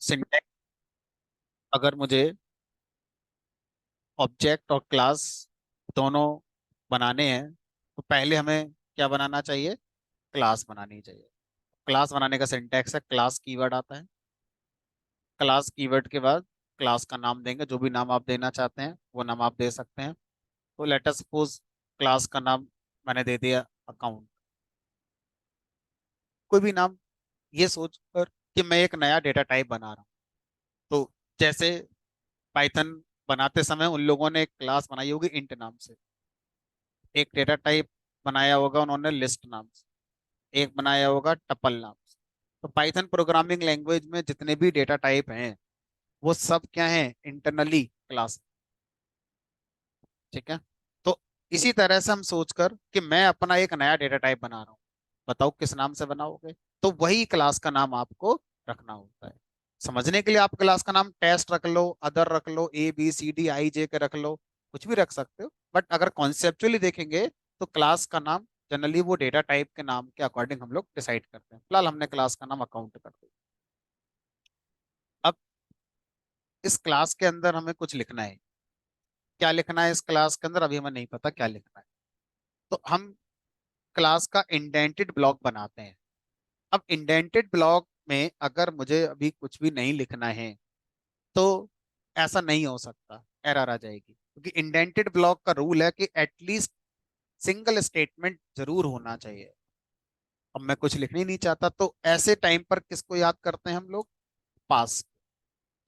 Syntax, अगर मुझे object और क्लास दोनों बनाने हैं तो पहले हमें क्या बनाना चाहिए? क्लास बनानी चाहिए। क्लास बनाने का सिंटैक्स है, क्लास कीवर्ड आता है। क्लास कीवर्ड के बाद क्लास का नाम देंगे, जो भी नाम आप देना चाहते हैं वो नाम आप दे सकते हैं। तो लेट अस सपोज क्लास का नाम मैंने दे दिया अकाउंट। कोई भी नाम, ये सोच कर कि मैं एक नया डेटा टाइप बना रहा हूँ। तो जैसे पाइथन बनाते समय उन लोगों ने एक क्लास बनाई होगी इंट नाम से, एक डेटा टाइप बनाया होगा उन्होंने लिस्ट नाम से, एक बनाया होगा टपल नाम से। तो पाइथन प्रोग्रामिंग लैंग्वेज में जितने भी डेटा टाइप हैं वो सब क्या है? Internally class. ठीक है। तो इसी तरह से हम सोचकर कि मैं अपना एक नया डेटा टाइप बना रहा हूँ, बताओ किस नाम से बनाओगे? तो वही क्लास का नाम आपको रखना होता है। समझने के लिए आप क्लास का नाम टेस्ट रख लो, अदर रख लो, ABCDIJ के रख लो, कुछ भी रख सकते हो। बट अगर कॉन्सेप्चुअली देखेंगे तो क्लास का नाम जनरली वो डेटा टाइप के नाम के अकॉर्डिंग हम लोग डिसाइड करते हैं। फिलहाल हमने क्लास का नाम अकाउंट कर दिया। अब इस क्लास के अंदर हमें कुछ लिखना है। क्या लिखना है इस क्लास के अंदर अभी हमें नहीं पता क्या लिखना है। तो हम क्लास का इंडेंटेड ब्लॉक बनाते हैं। अब इंडेंटेड ब्लॉक में अगर मुझे अभी कुछ भी नहीं लिखना है तो ऐसा नहीं हो सकता, एरर आ जाएगी, क्योंकि इंडेंटेड ब्लॉक का रूल है कि एटलीस्ट सिंगल स्टेटमेंट जरूर होना चाहिए। अब मैं कुछ लिखना ही नहीं चाहता तो ऐसे टाइम पर किसको याद करते हैं हम लोग? पास।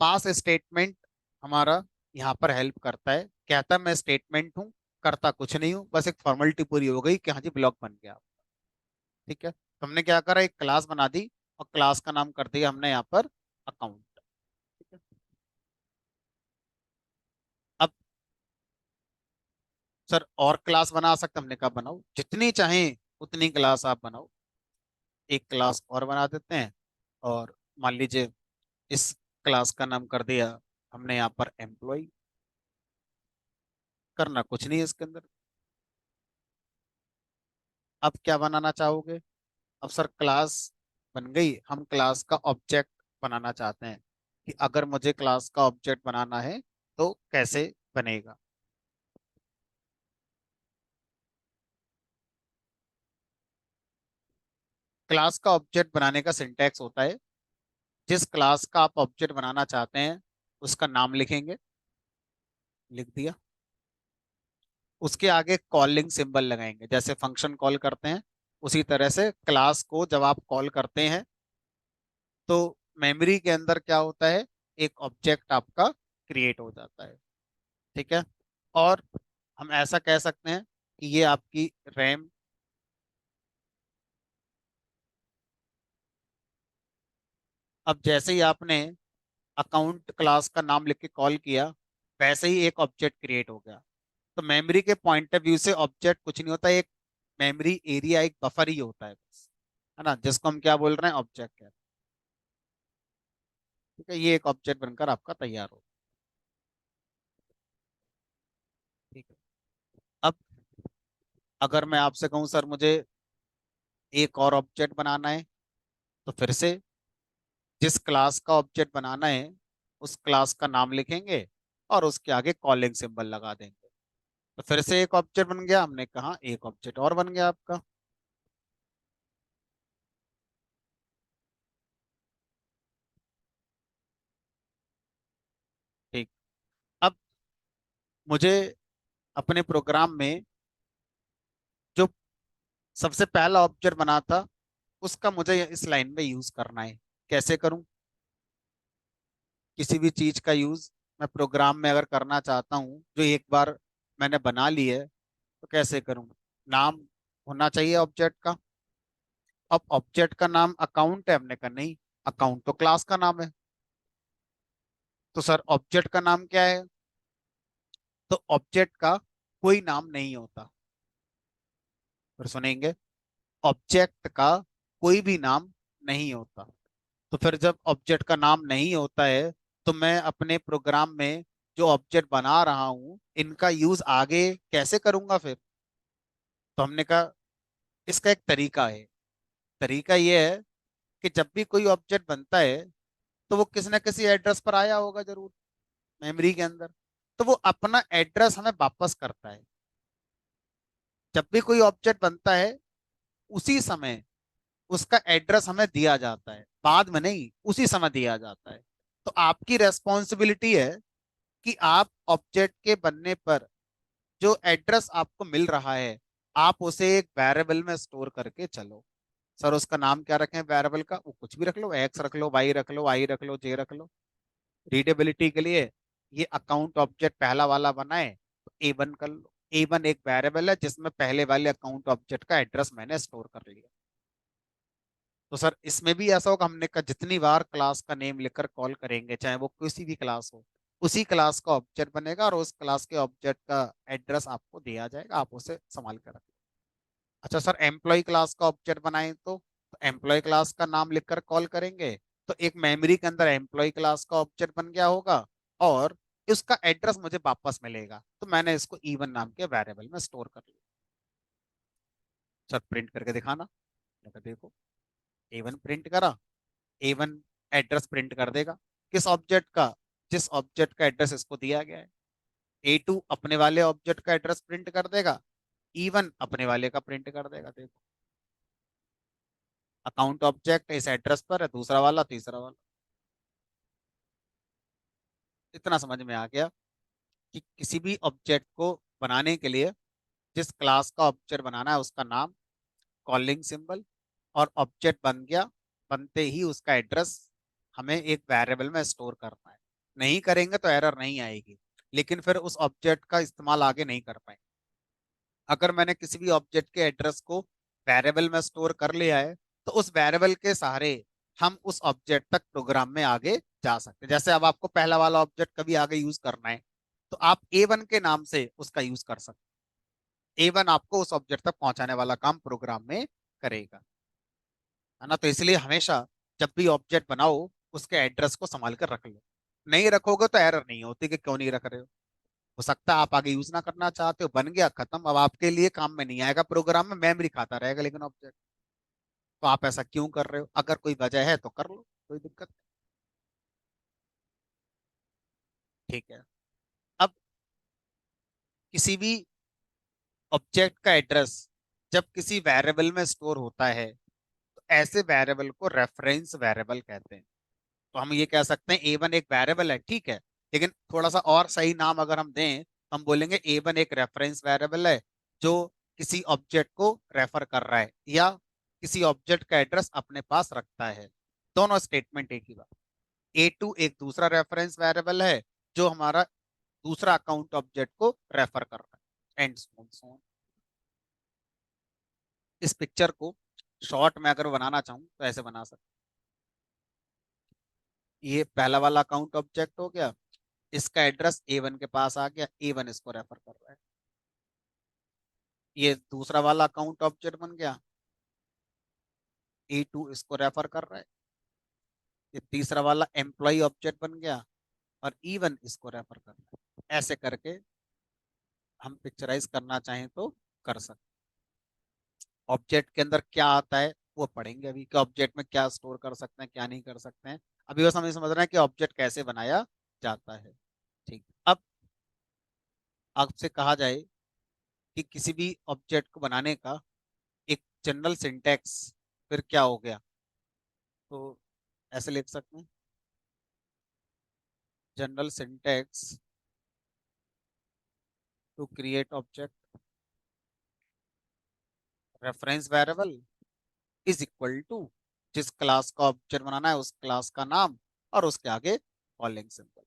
पास स्टेटमेंट हमारा यहाँ पर हेल्प करता है, कहता है मैं स्टेटमेंट हूँ, करता कुछ नहीं हूँ, बस एक फॉर्मेलिटी पूरी हो गई कि हाँ जी ब्लॉक बन गया। ठीक है, तो हमने क्या करा, एक क्लास बना दी और क्लास का नाम कर दिया हमने यहाँ पर अकाउंट। ठीक है। अब सर और क्लास बना सकते, हमने कहा बनाओ जितनी चाहें उतनी क्लास आप बनाओ। एक क्लास और बना देते हैं और मान लीजिए इस क्लास का नाम कर दिया हमने यहाँ पर एम्प्लॉय। करना कुछ नहीं है इसके अंदर। अब क्या बनाना चाहोगे? अब सर क्लास बन गई, हम क्लास का ऑब्जेक्ट बनाना चाहते हैं कि अगर मुझे क्लास का ऑब्जेक्ट बनाना है तो कैसे बनेगा। क्लास का ऑब्जेक्ट बनाने का सिंटैक्स होता है, जिस क्लास का आप ऑब्जेक्ट बनाना चाहते हैं उसका नाम लिखेंगे, लिख दिया, उसके आगे कॉलिंग सिंबल लगाएंगे, जैसे फंक्शन कॉल करते हैं उसी तरह से क्लास को जब आप कॉल करते हैं तो मेमोरी के अंदर क्या होता है, एक ऑब्जेक्ट आपका क्रिएट हो जाता है। ठीक है। और हम ऐसा कह सकते हैं कि ये आपकी रैम। अब जैसे ही आपने अकाउंट क्लास का नाम लिख के कॉल किया वैसे ही एक ऑब्जेक्ट क्रिएट हो गया। तो मेमोरी के पॉइंट ऑफ व्यू से ऑब्जेक्ट कुछ नहीं होता, एक मेमोरी एरिया, एक बफर ही होता है बस, है ना, जिसको हम क्या बोल रहे हैं, ऑब्जेक्ट कहते हैं। ठीक है, ये एक ऑब्जेक्ट बनकर आपका तैयार हो। ठीक है। अब अगर मैं आपसे कहूँ सर मुझे एक और ऑब्जेक्ट बनाना है, तो फिर से जिस क्लास का ऑब्जेक्ट बनाना है उस क्लास का नाम लिखेंगे और उसके आगे कॉलिंग सिंबल लगा देंगे। तो फिर से एक ऑब्जेक्ट बन गया, हमने कहा एक ऑब्जेक्ट और बन गया आपका। ठीक। अब मुझे अपने प्रोग्राम में जो सबसे पहला ऑब्जेक्ट बना था उसका मुझे इस लाइन में यूज करना है। कैसे करूं? किसी भी चीज का यूज मैं प्रोग्राम में अगर करना चाहता हूं जो एक बार मैंने बना ली है तो कैसे करूं? नाम होना चाहिए ऑब्जेक्ट का। अब ऑब्जेक्ट का नाम अकाउंट है, हमने कहा नहीं, अकाउंट तो क्लास का नाम है। तो सर ऑब्जेक्ट का नाम क्या है? तो ऑब्जेक्ट का कोई नाम नहीं होता। फिर सुनेंगे, ऑब्जेक्ट का कोई भी नाम नहीं होता। तो फिर जब ऑब्जेक्ट का नाम नहीं होता है तो मैं अपने प्रोग्राम में जो ऑब्जेक्ट बना रहा हूं इनका यूज आगे कैसे करूंगा फिर? तो हमने कहा इसका एक तरीका है। तरीका ये है कि जब भी कोई ऑब्जेक्ट बनता है तो वो किसी न किसी एड्रेस पर आया होगा जरूर, मेमोरी के अंदर। तो वो अपना एड्रेस हमें वापस करता है। जब भी कोई ऑब्जेक्ट बनता है, उसी समय उसका एड्रेस हमें दिया जाता है, बाद में नहीं, उसी समय दिया जाता है। तो आपकी रेस्पॉन्सिबिलिटी है कि आप ऑब्जेक्ट के बनने पर जो एड्रेस आपको मिल रहा है, आप उसे एक वेरिएबल में स्टोर करके चलो। सर उसका नाम क्या रखें वेरिएबल का? वो कुछ भी रख लो, एक्स रख लो, वाई रख लो, आई रख लो, जे रख लो। रीडेबिलिटी के लिए ये अकाउंट ऑब्जेक्ट पहला वाला बनाए तो A1 कर लो। A1 एक वेरिएबल है जिसमें पहले वाले अकाउंट ऑब्जेक्ट का एड्रेस मैंने स्टोर कर लिया। तो सर इसमें भी ऐसा होगा, हमने कहा जितनी बार क्लास का नेम लिखकर कॉल करेंगे, चाहे वो किसी भी क्लास हो, उसी क्लास का ऑब्जेक्ट बनेगा और उस क्लास के ऑब्जेक्ट का एड्रेस आपको दिया जाएगा, आप उसे संभाल कर रखें। अच्छा सर, एम्प्लॉय क्लास का ऑब्जेक्ट बनाए तो एम्प्लॉय क्लास का नाम लिखकर कॉल करेंगे, तो एक मेमोरी के अंदर एम्प्लॉय क्लास का ऑब्जेक्ट बन गया होगा और उसका एड्रेस मुझे वापस मिलेगा, तो मैंने इसको E1 नाम के वेरिएबल में स्टोर कर लिया। सर प्रिंट करके दिखाना। मैंने कहा देखो, A1 प्रिंट करा, A1 एड्रेस प्रिंट कर देगा। किस ऑब्जेक्ट का? जिस ऑब्जेक्ट का एड्रेस इसको दिया गया है। A2 अपने वाले ऑब्जेक्ट का एड्रेस प्रिंट कर देगा, E1 अपने वाले का प्रिंट कर देगा। देखो, अकाउंट ऑब्जेक्ट इस एड्रेस पर है, दूसरा वाला, तीसरा वाला। इतना समझ में आ गया कि किसी भी ऑब्जेक्ट को बनाने के लिए जिस क्लास का ऑब्जेक्ट बनाना है उसका नाम, कॉलिंग सिंबल, और ऑब्जेक्ट बन गया, बनते ही उसका एड्रेस हमें एक वेरिएबल में स्टोर करना है। नहीं करेंगे तो एरर नहीं आएगी, लेकिन फिर उस ऑब्जेक्ट का इस्तेमाल आगे नहीं कर पाएंगे। अगर मैंने किसी भी ऑब्जेक्ट के एड्रेस को वेरिएबल में स्टोर कर लिया है, तो उस वेरिएबल के सहारे हम उस ऑब्जेक्ट तक प्रोग्राम में आगे जा सकते हैं। जैसे अब आपको पहला वाला ऑब्जेक्ट कभी आगे यूज करना है, तो आप A1 के नाम से उसका यूज कर सकते हैं। A1 आपको उस ऑब्जेक्ट तक पहुंचाने वाला काम प्रोग्राम में करेगा, है ना? तो इसलिए हमेशा जब भी ऑब्जेक्ट बनाओ, उसके एड्रेस को संभाल कर रख लो। नहीं रखोगे तो एरर नहीं होती कि क्यों नहीं रख रहे हो सकता है आप आगे यूज ना करना चाहते हो, बन गया खत्म, अब आपके लिए काम में नहीं आएगा, प्रोग्राम में मेमोरी खाता रहेगा लेकिन ऑब्जेक्ट। तो आप ऐसा क्यों कर रहे हो? अगर कोई वजह है तो कर लो, कोई दिक्कत नहीं। ठीक है। अब किसी भी ऑब्जेक्ट का एड्रेस जब किसी वेरिएबल में स्टोर होता है, तो ऐसे वेरिएबल को रेफरेंस वेरिएबल कहते हैं। तो हम ये कह सकते हैं A1 एक वेरिएबल है, ठीक है, लेकिन थोड़ा सा और सही नाम अगर हम दें तो हम बोलेंगे A1 एक रेफरेंस वेरिएबल है जो किसी ऑब्जेक्ट को रेफर कर रहा है या किसी ऑब्जेक्ट का एड्रेस अपने पास रखता है। दोनों स्टेटमेंट एक ही बात। A2 एक दूसरा रेफरेंस वेरिएबल है जो हमारा दूसरा अकाउंट ऑब्जेक्ट को रेफर कर रहा है, एंड सो ऑन। इस पिक्चर को शॉर्ट में अगर बनाना चाहूँ तो ऐसे बना सकते। ये पहला वाला अकाउंट ऑब्जेक्ट हो गया, इसका एड्रेस A1 के पास आ गया, A1 इसको रेफर कर रहा है। ये दूसरा वाला अकाउंट ऑब्जेक्ट बन गया, A2 इसको रेफर कर रहा है। ये तीसरा वाला एम्प्लॉय ऑब्जेक्ट बन गया और E1 इसको रेफर कर रहा है। ऐसे करके हम पिक्चराइज करना चाहें तो कर सकते। ऑब्जेक्ट के अंदर क्या आता है वो पढ़ेंगे अभी, कि ऑब्जेक्ट में क्या स्टोर कर सकते हैं, क्या नहीं कर सकते हैं। अभी बस हमें समझ रहे हैं कि ऑब्जेक्ट कैसे बनाया जाता है। ठीक। अब आपसे कहा जाए कि किसी भी ऑब्जेक्ट को बनाने का एक जनरल सिंटैक्स फिर क्या हो गया, तो ऐसे लिख सकते हैं, general syntax to create object, reference variable is equal to जिस क्लास का ऑब्जेक्ट बनाना है उस क्लास का नाम और उसके आगे कॉलिंग सिंबल।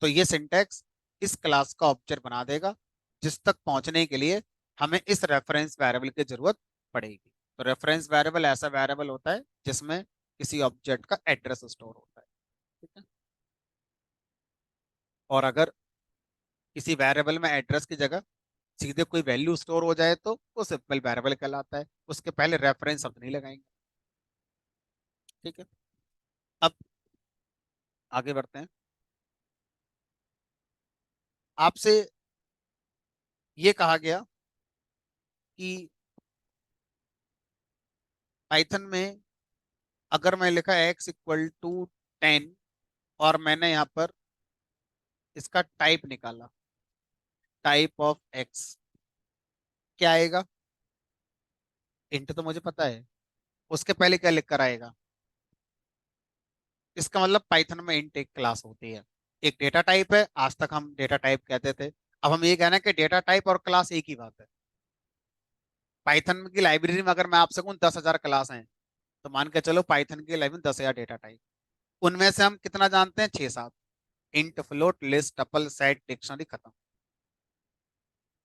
तो ये सिंटैक्स इस क्लास का ऑब्जेक्ट बना देगा जिस तक पहुंचने के लिए हमें इस रेफरेंस वेरिएबल की जरूरत पड़ेगी। तो रेफरेंस वेरिएबल ऐसा वेरिएबल होता है जिसमें किसी ऑब्जेक्ट का एड्रेस स्टोर होता है। ठीक है। और अगर किसी वेरिएबल में एड्रेस की जगह सीधे कोई वैल्यू स्टोर हो जाए तो वो सिंपल वेरिएबल कहलाता है, उसके पहले रेफरेंस शब्द नहीं लगाएंगे। ठीक है। अब आगे बढ़ते हैं। आपसे ये कहा गया कि पाइथन में अगर मैं लिखा x इक्वल टू 10 और मैंने यहाँ पर इसका टाइप निकाला, टाइप ऑफ एक्स, क्या आएगा? इंट तो मुझे पता है, उसके पहले क्या लिख कर आएगा? इसका मतलब पाइथन में इंट एक क्लास होती है, एक डेटा टाइप है। आज तक हम डेटा टाइप कहते थे, अब हम ये कहना है कि डेटा टाइप और क्लास एक ही बात है। पाइथन की लाइब्रेरी में अगर मैं आपसे कहूँ 10,000 क्लास हैं, तो मान के चलो पाइथन की लाइब्रेरी में 10,000 डेटा टाइप, उनमें से हम कितना जानते हैं? 6-7। Int, float, list, tuple, set, dictionary, खत्म।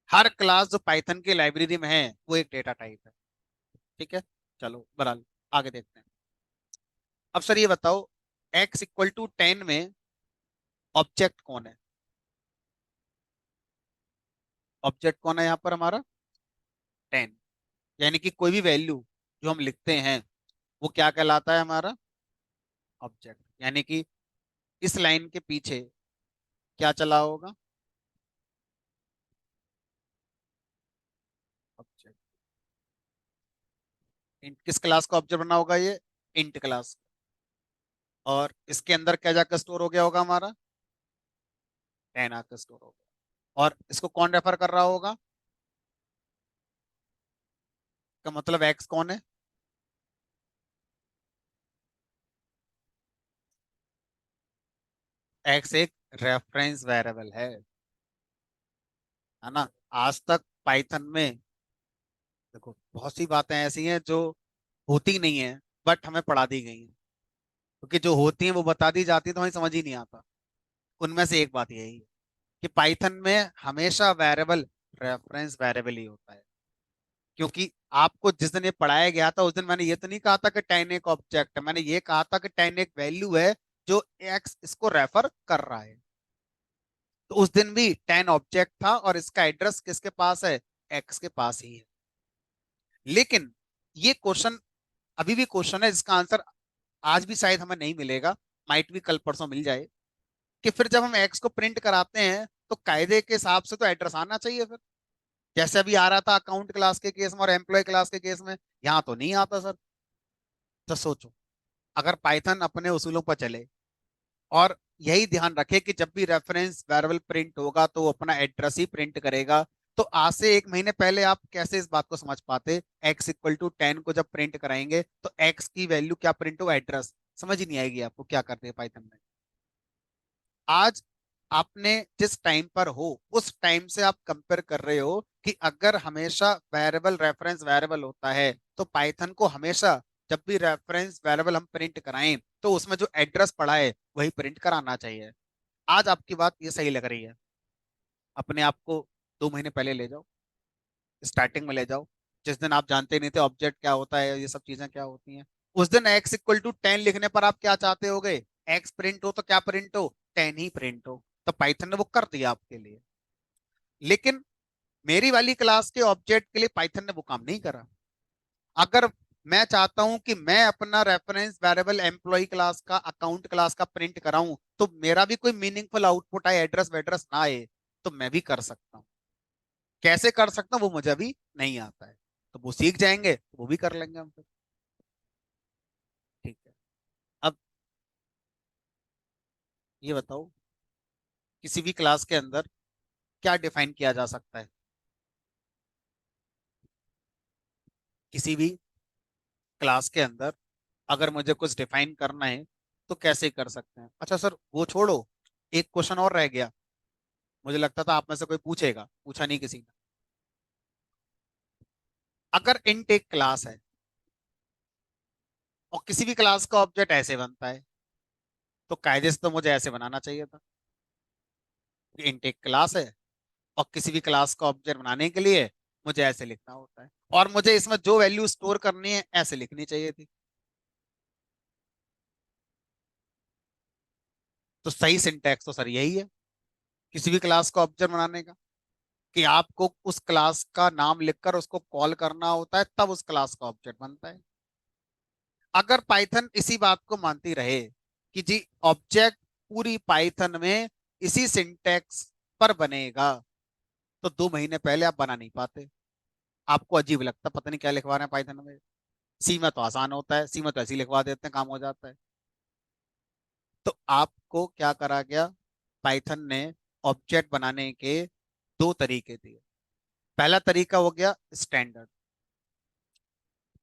हर क्लास जो पाइथन की लाइब्रेरी में है वो एक डेटा टाइप है। ठीक है, चलो बहरहाल आगे देखते हैं। अब सर ये बताओ, x = 10 में ऑब्जेक्ट कौन है? ऑब्जेक्ट कौन है यहाँ पर हमारा? 10। यानी कि कोई भी वैल्यू जो हम लिखते हैं वो क्या कहलाता है? हमारा ऑब्जेक्ट। यानी कि इस लाइन के पीछे क्या चला होगा? ऑब्जेक्ट। इंट किस क्लास का ऑब्जेक्ट बना होगा? ये इंट क्लास। और इसके अंदर क्या जाकर स्टोर हो गया होगा? हमारा 10 आकर स्टोर हो गया। और इसको कौन रेफर कर रहा होगा? का मतलब एक्स कौन है? एक्स एक रेफरेंस वेरिएबल है ना? आज तक पाइथन में देखो बहुत सी बातें ऐसी हैं जो होती नहीं है, बट हमें पढ़ा दी गई हैं, क्योंकि जो होती हैं वो बता दी जाती है तो हमें समझ ही नहीं आता। उनमें से एक बात यही है कि पाइथन में हमेशा वेरिएबल रेफरेंस वेरिएबल ही होता है। क्योंकि आपको जिस दिन ये पढ़ाया गया था उस दिन मैंने ये तो नहीं कहा था कि 10 एक ऑब्जेक्ट है, मैंने ये कहा था कि 10 एक वैल्यू है जो एक्स इसको रेफर कर रहा है। तो उस दिन भी 10 ऑब्जेक्ट था और इसका एड्रेस किसके पास है? एक्स के पास ही है। लेकिन ये क्वेश्चन अभी भी क्वेश्चन है जिसका आंसर आज भी शायद हमें नहीं मिलेगा, माइट भी कल परसों मिल जाए, कि फिर जब हम एक्स को प्रिंट कराते हैं तो कायदे के हिसाब से तो एड्रेस आना चाहिए फिर, जैसे अभी आ रहा था अकाउंट क्लास के केस में और एम्प्लॉय क्लास के केस में। यहाँ तो नहीं आता सर। तो सोचो, अगर पाइथन अपने उसूलों पर चले और यही ध्यान रखे कि जब भी रेफरेंस वेरिएबल प्रिंट होगा तो वो अपना एड्रेस ही प्रिंट करेगा, तो आज से 1 महीने पहले आप कैसे इस बात को समझ पाते? x = 10 को जब प्रिंट कराएंगे तो x की वैल्यू क्या प्रिंट हो? एड्रेस। समझ ही नहीं आएगी आपको क्या करते हैं पाइथन में। आज आपने जिस टाइम पर हो उस टाइम से आप कंपेयर कर रहे हो कि अगर हमेशा वेरिएबल रेफरेंस वेरिएबल होता है तो पाइथन को हमेशा जब भी रेफरेंस वेरिएबल हम प्रिंट कराएं तो उसमें जो एड्रेस पड़ा है वही प्रिंट कराना चाहिए। आज आपकी बात ये सही लग रही है, अपने आप को 2 महीने पहले ले जाओ, स्टार्टिंग में ले जाओ, जिस दिन आप जानते नहीं थे ऑब्जेक्ट क्या होता है, ये सब चीजें क्या होती हैं। उस दिन x = 10 लिखने पर आप क्या चाहते होगे? एक्स प्रिंट हो तो क्या प्रिंट हो? 10 ही प्रिंट हो। तो पाइथन ने वो कर दिया आपके लिए। लेकिन मेरी वाली क्लास के ऑब्जेक्ट के लिए पाइथन ने वो काम नहीं करा। अगर मैं चाहता हूं कि मैं अपना रेफरेंस वेरिएबल एम्प्लॉय क्लास का, अकाउंट क्लास का प्रिंट कराऊं, तो मेरा भी कोई मीनिंगफुल आउटपुट आए, एड्रेस वेड्रेस ना आए, तो मैं भी कर सकता हूँ। कैसे कर सकता हूँ वो मुझे अभी नहीं आता है, तो वो सीख जाएंगे, वो भी कर लेंगे हम फिर। ठीक है। अब ये बताओ, किसी भी क्लास के अंदर क्या डिफाइन किया जा सकता है? किसी भी क्लास के अंदर अगर मुझे कुछ डिफाइन करना है तो कैसे कर सकते हैं? अच्छा सर वो छोड़ो, एक क्वेश्चन और रह गया। मुझे लगता था आप में से कोई पूछेगा, पूछा नहीं किसी ने। अगर इंट एक क्लास है और किसी भी क्लास का ऑब्जेक्ट ऐसे बनता है, तो कायदे से तो मुझे ऐसे बनाना चाहिए था कि इंट एक क्लास है और किसी भी क्लास का ऑब्जेक्ट बनाने के लिए मुझे ऐसे लिखना होता है, और मुझे इसमें जो वैल्यू स्टोर करनी है ऐसे लिखनी चाहिए थी। तो सही सिंटैक्स तो सर यही है किसी भी क्लास का ऑब्जेक्ट बनाने का, कि आपको उस क्लास का नाम लिखकर उसको कॉल करना होता है, तब उस क्लास का ऑब्जेक्ट बनता है। अगर पाइथन इसी बात को मानती रहे कि जी ऑब्जेक्ट पूरी पाइथन में इसी सिंटैक्स पर बनेगा, तो 2 महीने पहले आप बना नहीं पाते। आपको अजीब लगता पता नहीं क्या लिखवा रहे हैं पाइथन में। सी में तो आसान होता है, सी में तो ऐसे ही लिखवा देते हैं, काम हो जाता है। आपको क्या करा गया, पाइथन ने ऑब्जेक्ट बनाने के दो तरीके दिए। पहला तरीका हो गया स्टैंडर्ड।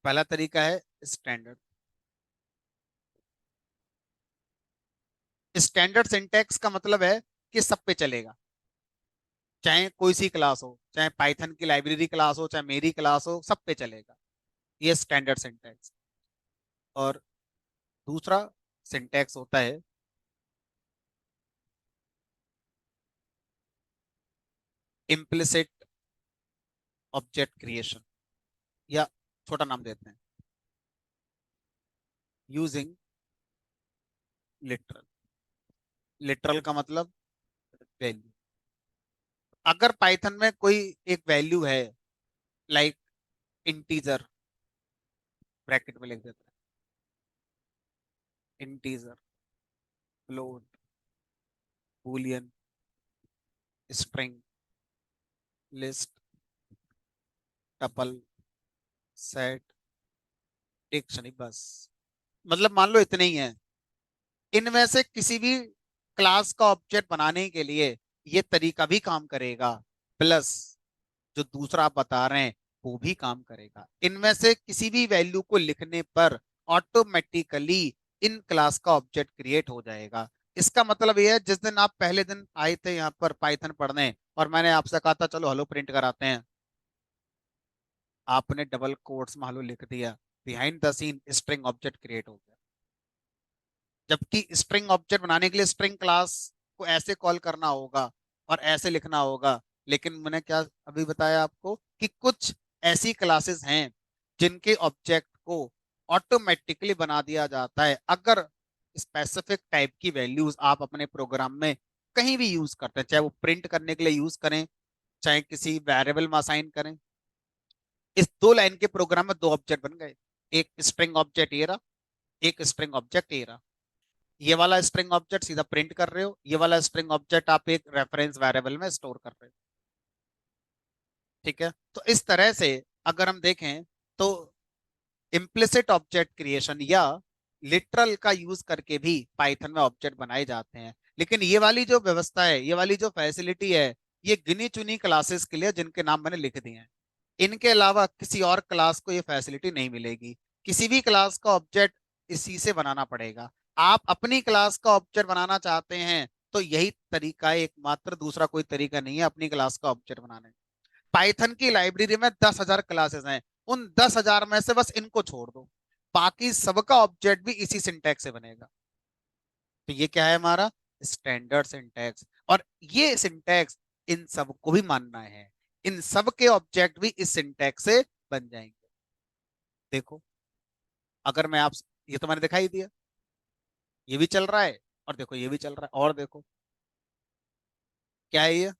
पहला तरीका है स्टैंडर्ड। स्टैंडर्ड सिंटैक्स का मतलब है कि सब पे चलेगा, चाहे कोई सी क्लास हो, चाहे पाइथन की लाइब्रेरी क्लास हो, चाहे मेरी क्लास हो, सब पे चलेगा। ये स्टैंडर्ड सिंटैक्स। और दूसरा सिंटैक्स होता है इम्प्लिसिट ऑब्जेक्ट क्रिएशन, या छोटा नाम देते हैं यूजिंग लिटरल। लिटरल का मतलब वैल्यू। अगर पाइथन में कोई एक वैल्यू है, लाइक इंटीजर, ब्रैकेट में लिख देते हैं integer, float, Boolean, string, list, tuple, set, dictionary, बस। मतलब मान लो इतने ही हैं। इनमें से किसी भी क्लास का ऑब्जेक्ट बनाने के लिए ये तरीका भी काम करेगा, प्लस जो दूसरा आप बता रहे हैं वो भी काम करेगा। इनमें से किसी भी वैल्यू को लिखने पर ऑटोमेटिकली इन क्लास का ऑब्जेक्ट क्रिएट हो जाएगा। इसका मतलब यह है, जिस दिन आप पहले दिन आए थे यहाँ पर पाइथन पढ़ने और मैंने आपसे कहा था चलो हेलो प्रिंट कराते हैं, आपने डबल कोट्स में हेलो लिख दिया, behind the scene string object create हो गया। जबकि स्ट्रिंग ऑब्जेक्ट बनाने के लिए स्ट्रिंग क्लास को ऐसे कॉल करना होगा और ऐसे लिखना होगा। लेकिन मैंने क्या अभी बताया आपको कि कुछ ऐसी क्लासेस हैं जिनके ऑब्जेक्ट को ऑटोमेटिकली बना दिया जाता है अगर स्पेसिफिक टाइप की वैल्यूज आप अपने प्रोग्राम में कहीं भी यूज करते हैं, चाहे वो प्रिंट करने के लिए यूज करें, चाहे किसी वेरिएबल में असाइन करें। इस दो लाइन के प्रोग्राम में दो ऑब्जेक्ट बन गए, एक स्ट्रिंग ऑब्जेक्ट ये रहा, एक स्ट्रिंग ऑब्जेक्ट ये रहा। ये वाला स्ट्रिंग ऑब्जेक्ट सीधा प्रिंट कर रहे हो, ये वाला स्ट्रिंग ऑब्जेक्ट आप एक रेफरेंस वेरिएबल में स्टोर कर रहे हो। ठीक है, तो इस तरह से अगर हम देखें तो इम्प्लिसिट ऑब्जेक्ट क्रिएशन या लिटरल का यूज करके भी पाइथन में ऑब्जेक्ट बनाए जाते हैं। लेकिन ये वाली जो व्यवस्था है, ये वाली जो फैसिलिटी है, ये गिनी चुनी क्लासेस के लिए जिनके नाम मैंने लिख दिए हैं। इनके अलावा किसी और क्लास को ये फैसिलिटी नहीं मिलेगी। किसी भी क्लास का ऑब्जेक्ट इसी से बनाना पड़ेगा। आप अपनी क्लास का ऑब्जेक्ट बनाना चाहते हैं तो यही तरीका है एकमात्र, दूसरा कोई तरीका नहीं है अपनी क्लास का ऑब्जेक्ट बनाने का। पाइथन की लाइब्रेरी में 10,000 क्लासेस हैं, उन 10,000 में से बस इनको छोड़ दो, बाकी सबका ऑब्जेक्ट भी इसी सिंटैक्स से बनेगा। तो ये क्या है हमारा स्टैंडर्ड सिंटैक्स। और ये सिंटैक्स इन सबको भी मानना है, इन सब के ऑब्जेक्ट भी इस सिंटैक्स से बन जाएंगे। देखो, अगर मैं आप, ये तो मैंने दिखाई दिया, ये भी चल रहा है और देखो ये भी चल रहा है, और देखो क्या है ये।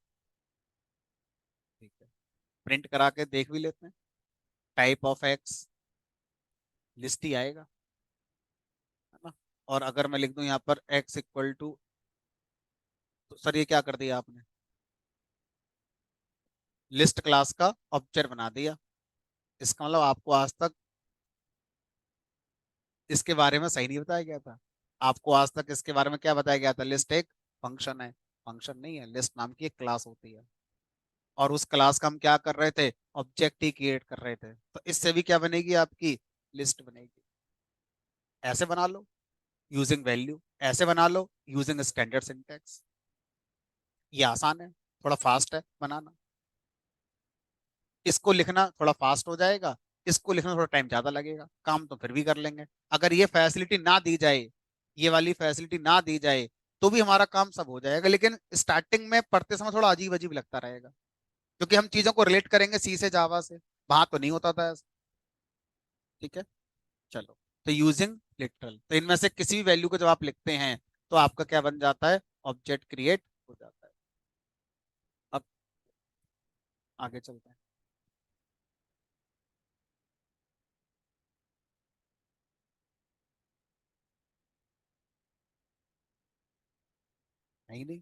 ठीक है, प्रिंट करा के देख भी लेते हैं। टाइप ऑफ एक्स लिस्ट ही आएगा, है ना। और अगर मैं लिख दूं यहाँ पर एक्स इक्वल टू, तो सर ये क्या कर दिया आपने, लिस्ट क्लास का ऑब्जेक्ट बना दिया। इसका मतलब आपको आज तक इसके बारे में सही नहीं बताया गया था। आपको आज तक इसके बारे में क्या बताया गया था, लिस्ट एक फंक्शन है। फंक्शन नहीं है, लिस्ट नाम की एक क्लास होती है। और उस क्लास का हम क्या कर रहे थे, ऑब्जेक्ट ही क्रिएट कर रहे थे। तो इससे भी क्या बनेगी आपकी, लिस्ट बनेगी। ऐसे बना लो यूजिंग वैल्यू, ऐसे बना लो यूजिंग स्टैंडर्ड सिंटैक्स। ये आसान है, थोड़ा फास्ट है बनाना। इसको लिखना थोड़ा फास्ट हो जाएगा, इसको लिखना थोड़ा टाइम ज्यादा लगेगा, काम तो फिर भी कर लेंगे। अगर ये फैसिलिटी ना दी जाए, ये वाली फैसिलिटी ना दी जाए, तो भी हमारा काम सब हो जाएगा। लेकिन स्टार्टिंग में पढ़ते समय थोड़ा अजीब अजीब लगता रहेगा, क्योंकि हम चीजों को रिलेट करेंगे सी से जावा से, वहां तो नहीं होता था ऐसा। ठीक है, चलो। तो यूजिंग लिटरल, तो इनमें से किसी भी वैल्यू को जब आप लिखते हैं तो आपका क्या बन जाता है, ऑब्जेक्ट क्रिएट हो जाता है। अब आगे चलते हैं। नहीं नहीं,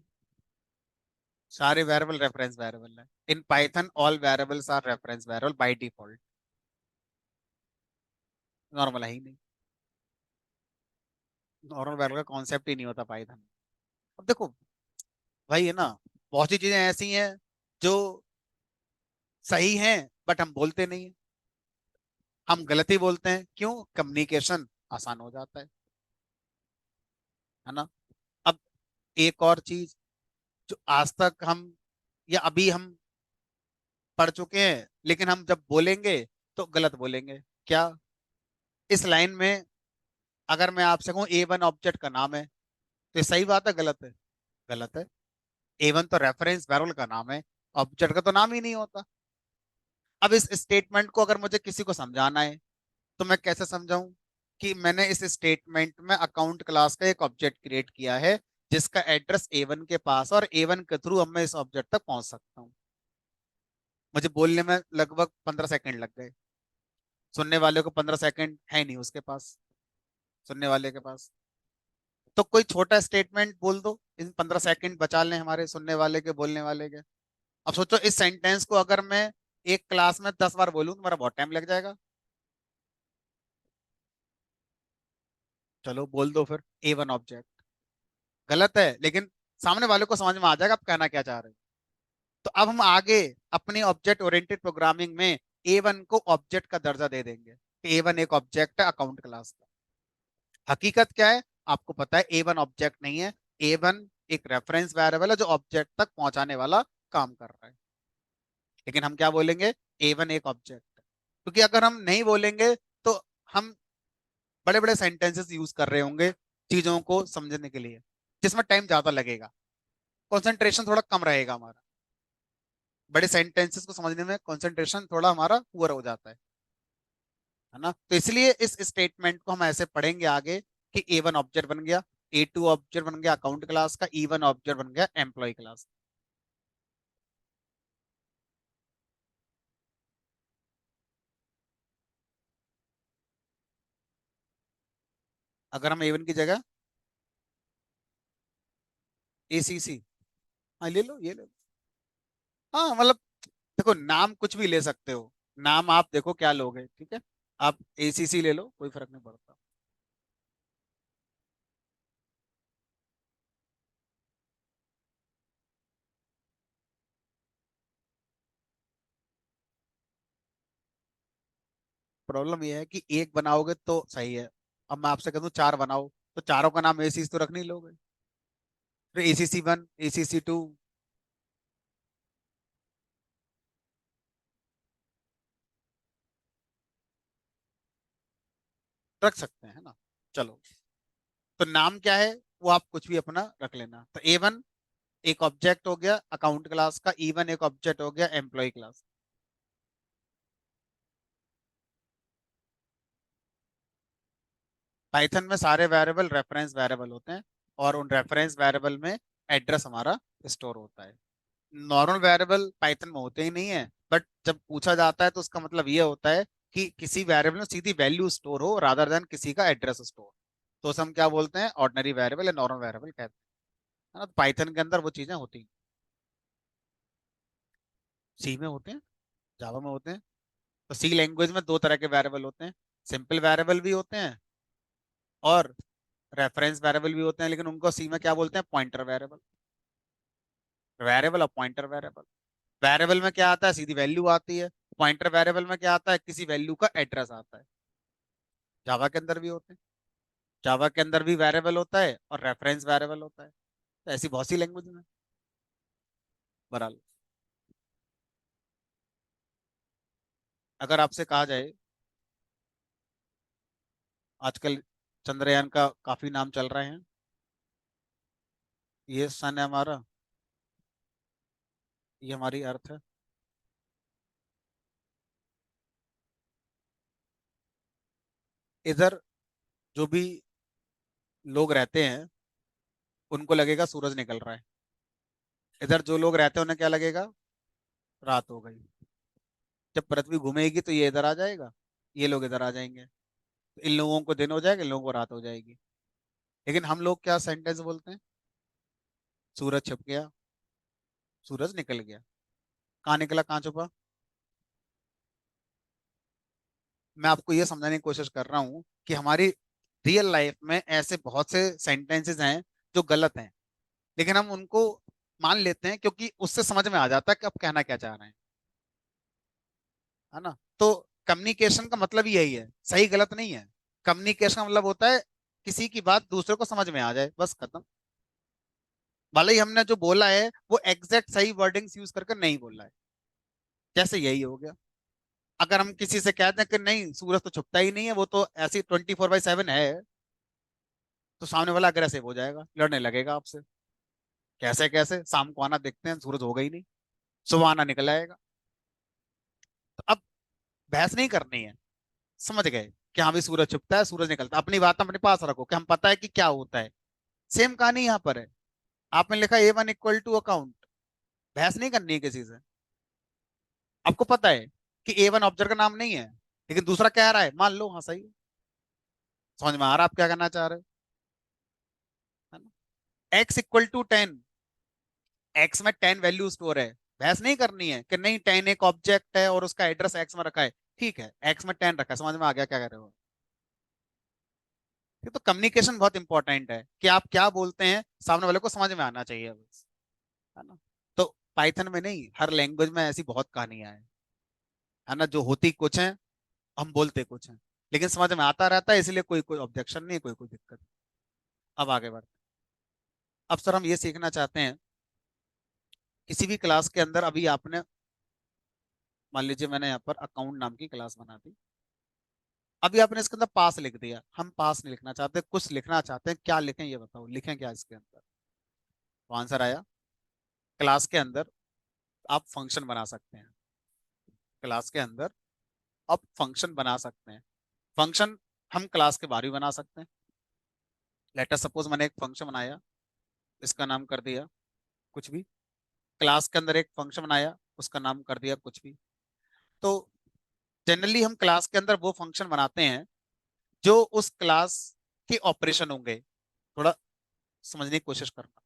सारे वेरिएबल रेफरेंस वेरिएबल है। In Python all variables are reference variable by default. Normal है ही नहीं। नॉर्मल वैल्यू का कॉन्सेप्ट ही नहीं होता पाइथन। अब देखो भाई है ना, बहुत सी चीजें ऐसी हैं जो सही हैं बट हम बोलते नहीं है। हम गलत ही बोलते हैं, क्यों? कम्युनिकेशन आसान हो जाता है ना। अब एक और चीज जो आज तक हम या अभी हम पढ़ चुके हैं, लेकिन हम जब बोलेंगे तो गलत बोलेंगे। क्या? इस लाइन में अगर मैं आपसे कहूँ A1 ऑब्जेक्ट का नाम है, तो ये सही बात है गलत है? गलत है। A1 तो रेफरेंस वेरिएबल का नाम है, ऑब्जेक्ट का तो नाम ही नहीं होता। अब इस स्टेटमेंट को अगर मुझे किसी को समझाना है तो मैं कैसे समझाऊं कि मैंने इस स्टेटमेंट में अकाउंट क्लास का एक ऑब्जेक्ट क्रिएट किया है जिसका एड्रेस A1 के पास है, और A1 के थ्रू अब मैं इस ऑब्जेक्ट तक पहुंच सकता हूँ। मुझे बोलने में लगभग 15 सेकंड लग गए, सुनने वाले को 15 सेकंड है नहीं उसके पास, सुनने वाले के पास। तो कोई छोटा स्टेटमेंट बोल दो, इन 15 सेकंड बचा लें हमारे सुनने वाले के, बोलने वाले के। अब सोचो इस सेंटेंस को अगर मैं एक क्लास में 10 बार बोलूं तो मेरा बहुत टाइम लग जाएगा। चलो बोल दो फिर A1 ऑब्जेक्ट। गलत है, लेकिन सामने वाले को समझ में आ जाएगा आप कहना क्या चाह रहे हो। तो अब हम आगे अपनी ऑब्जेक्ट ओरिएंटेड प्रोग्रामिंग में A1 को ऑब्जेक्ट का दर्जा दे देंगे कि A1 एक ऑब्जेक्ट है अकाउंट क्लास का। हकीकत क्या है आपको पता है, A1 ऑब्जेक्ट नहीं है। A1 एक रेफरेंस वेरिएबल है जो ऑब्जेक्ट तक पहुंचाने वाला काम कर रहा है। लेकिन हम क्या बोलेंगे? A1 एक ऑब्जेक्ट है, क्योंकि अगर हम नहीं बोलेंगे तो हम बड़े बड़े सेंटेंसेस यूज कर रहे होंगे चीजों को समझने के लिए, जिसमें टाइम ज्यादा लगेगा, कंसंट्रेशन थोड़ा कम रहेगा हमारा। बड़े सेंटेंसेस को समझने में कंसंट्रेशन थोड़ा हमारा पुअर हो जाता है ना। तो इसलिए इस स्टेटमेंट को हम ऐसे पढ़ेंगे आगे कि A1 ऑब्जेक्ट बन गया, A2 ऑब्जेक्ट बन गया अकाउंट क्लास का, E1 ऑब्जेक्ट बन गया एम्प्लॉय क्लास। अगर हम A1 की जगह ACC, हाँ ले लो, ये ले लो। हाँ मतलब देखो नाम कुछ भी ले सकते हो, नाम आप देखो क्या लोगे, ठीक है। आप ACC ले लो, कोई फर्क नहीं पड़ता। प्रॉब्लम ये है कि एक बनाओगे तो सही है, अब मैं आपसे कहूँ चार बनाओ तो चारों का नाम ACC तो रख नहीं लोगे। फिर ACC1, ACC2 रख सकते हैं, है ना। चलो, तो नाम क्या है वो आप कुछ भी अपना रख लेना। तो A1 एक ऑब्जेक्ट हो गया अकाउंट क्लास का, E1 एक ऑब्जेक्ट हो गया एम्प्लॉय क्लास। पाइथन में सारे वेरिएबल रेफरेंस वेरिएबल होते हैं, और उन रेफरेंस वेरिएबल में एड्रेस हमारा स्टोर होता है। नॉर्मल वेरिएबल पाइथन में होते ही नहीं है, बट जब पूछा जाता है तो उसका मतलब ये होता है कि किसी वेरिएबल में सीधी वैल्यू स्टोर हो रादर देन किसी का एड्रेस स्टोर। तो उसे हम क्या बोलते हैं? ऑर्डिनरी वेरिएबल या नॉर्मल वेरिएबल कहते हैं, है ना। पाइथन के अंदर वो चीजें होती हैं। सी में होते हैं, जावा में होते हैं। तो सी लैंग्वेज में दो तरह के वेरिएबल होते हैं, सिंपल वेरिएबल भी होते हैं और रेफरेंस वेरिएबल भी होते हैं, लेकिन उनको सी में क्या बोलते हैं? Pointer variable. वेरिएबल और पॉइंटर वेरिएबल। वेरिएबल में क्या आता है? सीधी वैल्यू आती है। पॉइंटर वेरिएबल में क्या आता है? किसी वैल्यू का एड्रेस आता है। जावा के अंदर भी होते हैं, जावा के अंदर भी वेरिएबल होता है और रेफरेंस वेरिएबल होता है। तो ऐसी बहुत सी लैंग्वेज में बहरहाल। अगर आपसे कहा जाए, आजकल चंद्रयान का काफी नाम चल रहे हैं, ये सन है हमारा, ये हमारी अर्थ है। इधर जो भी लोग रहते हैं उनको लगेगा सूरज निकल रहा है, इधर जो लोग रहते हैं उन्हें क्या लगेगा? रात हो गई। जब पृथ्वी घूमेगी तो ये इधर आ जाएगा, ये लोग इधर आ जाएंगे, तो इन लोगों को दिन हो जाएगा, इन लोगों को रात हो जाएगी। लेकिन हम लोग क्या सेंटेंस बोलते हैं? सूरज छिप गया, सूरज निकल गया। कहाँ निकला कहाँ छुपा? मैं आपको ये समझाने की कोशिश कर रहा हूँ कि हमारी रियल लाइफ में ऐसे बहुत से सेंटेंसेस हैं जो गलत हैं, लेकिन हम उनको मान लेते हैं क्योंकि उससे समझ में आ जाता है कि आप कहना क्या चाह रहे हैं, है ना। तो कम्युनिकेशन का मतलब ही यही है, सही गलत नहीं है। कम्युनिकेशन का मतलब होता है किसी की बात दूसरे को समझ में आ जाए, बस खत्म। भले ही हमने जो बोला है वो एग्जैक्ट सही वर्डिंग्स यूज करके नहीं बोला है, जैसे यही हो गया। अगर हम किसी से कहते हैं कि नहीं सूरज तो छुपता ही नहीं है, वो तो ऐसी 24/7 है, तो सामने वाला अग्रेसिव हो जाएगा, लड़ने लगेगा आपसे। कैसे कैसे, शाम को आना देखते हैं, सूरज होगा ही नहीं, सुबह आना निकल आएगा। तो अब बहस नहीं करनी है, समझ गए कि हाँ भी सूरज छुपता है सूरज निकलता है, अपनी बात अपने पास रखो कि हम पता है कि क्या होता है। सेम कहानी यहाँ पर है। आपने लिखा A1 = अकाउंट, बहस नहीं करनी है किसी से। आपको पता है कि A1 ऑब्जेक्ट का नाम नहीं है, लेकिन दूसरा कह रहा है, मान लो हाँ सही है। समझ में आ रहा है आप क्या करना चाह रहे हो, है ना। X = 10, एक्स में 10 वैल्यू स्टोर है, बहस नहीं करनी है कि नहीं 10 एक ऑब्जेक्ट है और उसका एड्रेस एक्स में रखा है। ठीक है, एक्स में 10 रखा है, समझ में आ गया क्या कर रहे हो। ये तो कम्युनिकेशन बहुत इंपॉर्टेंट है कि आप क्या बोलते हैं सामने वाले को समझ में आना चाहिए बस, है ना। तो पाइथन में नहीं, हर लैंग्वेज में ऐसी बहुत कहानियां हैं, है ना, जो होती कुछ है, हम बोलते कुछ हैं, लेकिन समझ में आता रहता है, इसलिए कोई कोई ऑब्जेक्शन नहीं है, कोई कोई दिक्कत नहीं। अब आगे बढ़ते हैं। अब सर हम ये सीखना चाहते हैं, किसी भी क्लास के अंदर अभी आपने, मान लीजिए मैंने यहाँ पर अकाउंट नाम की क्लास बना दी, अभी आपने इसके अंदर पास लिख दिया, हम पास नहीं लिखना चाहते, कुछ लिखना चाहते हैं, क्या लिखें ये बताओ, लिखें क्या इसके अंदर। तो आंसर आया, क्लास के अंदर आप फंक्शन बना सकते हैं। क्लास के अंदर आप फंक्शन बना सकते हैं। फंक्शन हम क्लास के बाहर भी बना सकते हैं। लेटर सपोज मैंने एक फंक्शन बनाया, इसका नाम कर दिया कुछ भी। क्लास के अंदर एक फंक्शन बनाया, उसका नाम कर दिया कुछ भी। तो जनरली हम क्लास के अंदर वो फंक्शन बनाते हैं जो उस क्लास के ऑपरेशन होंगे। थोड़ा समझने की कोशिश करना,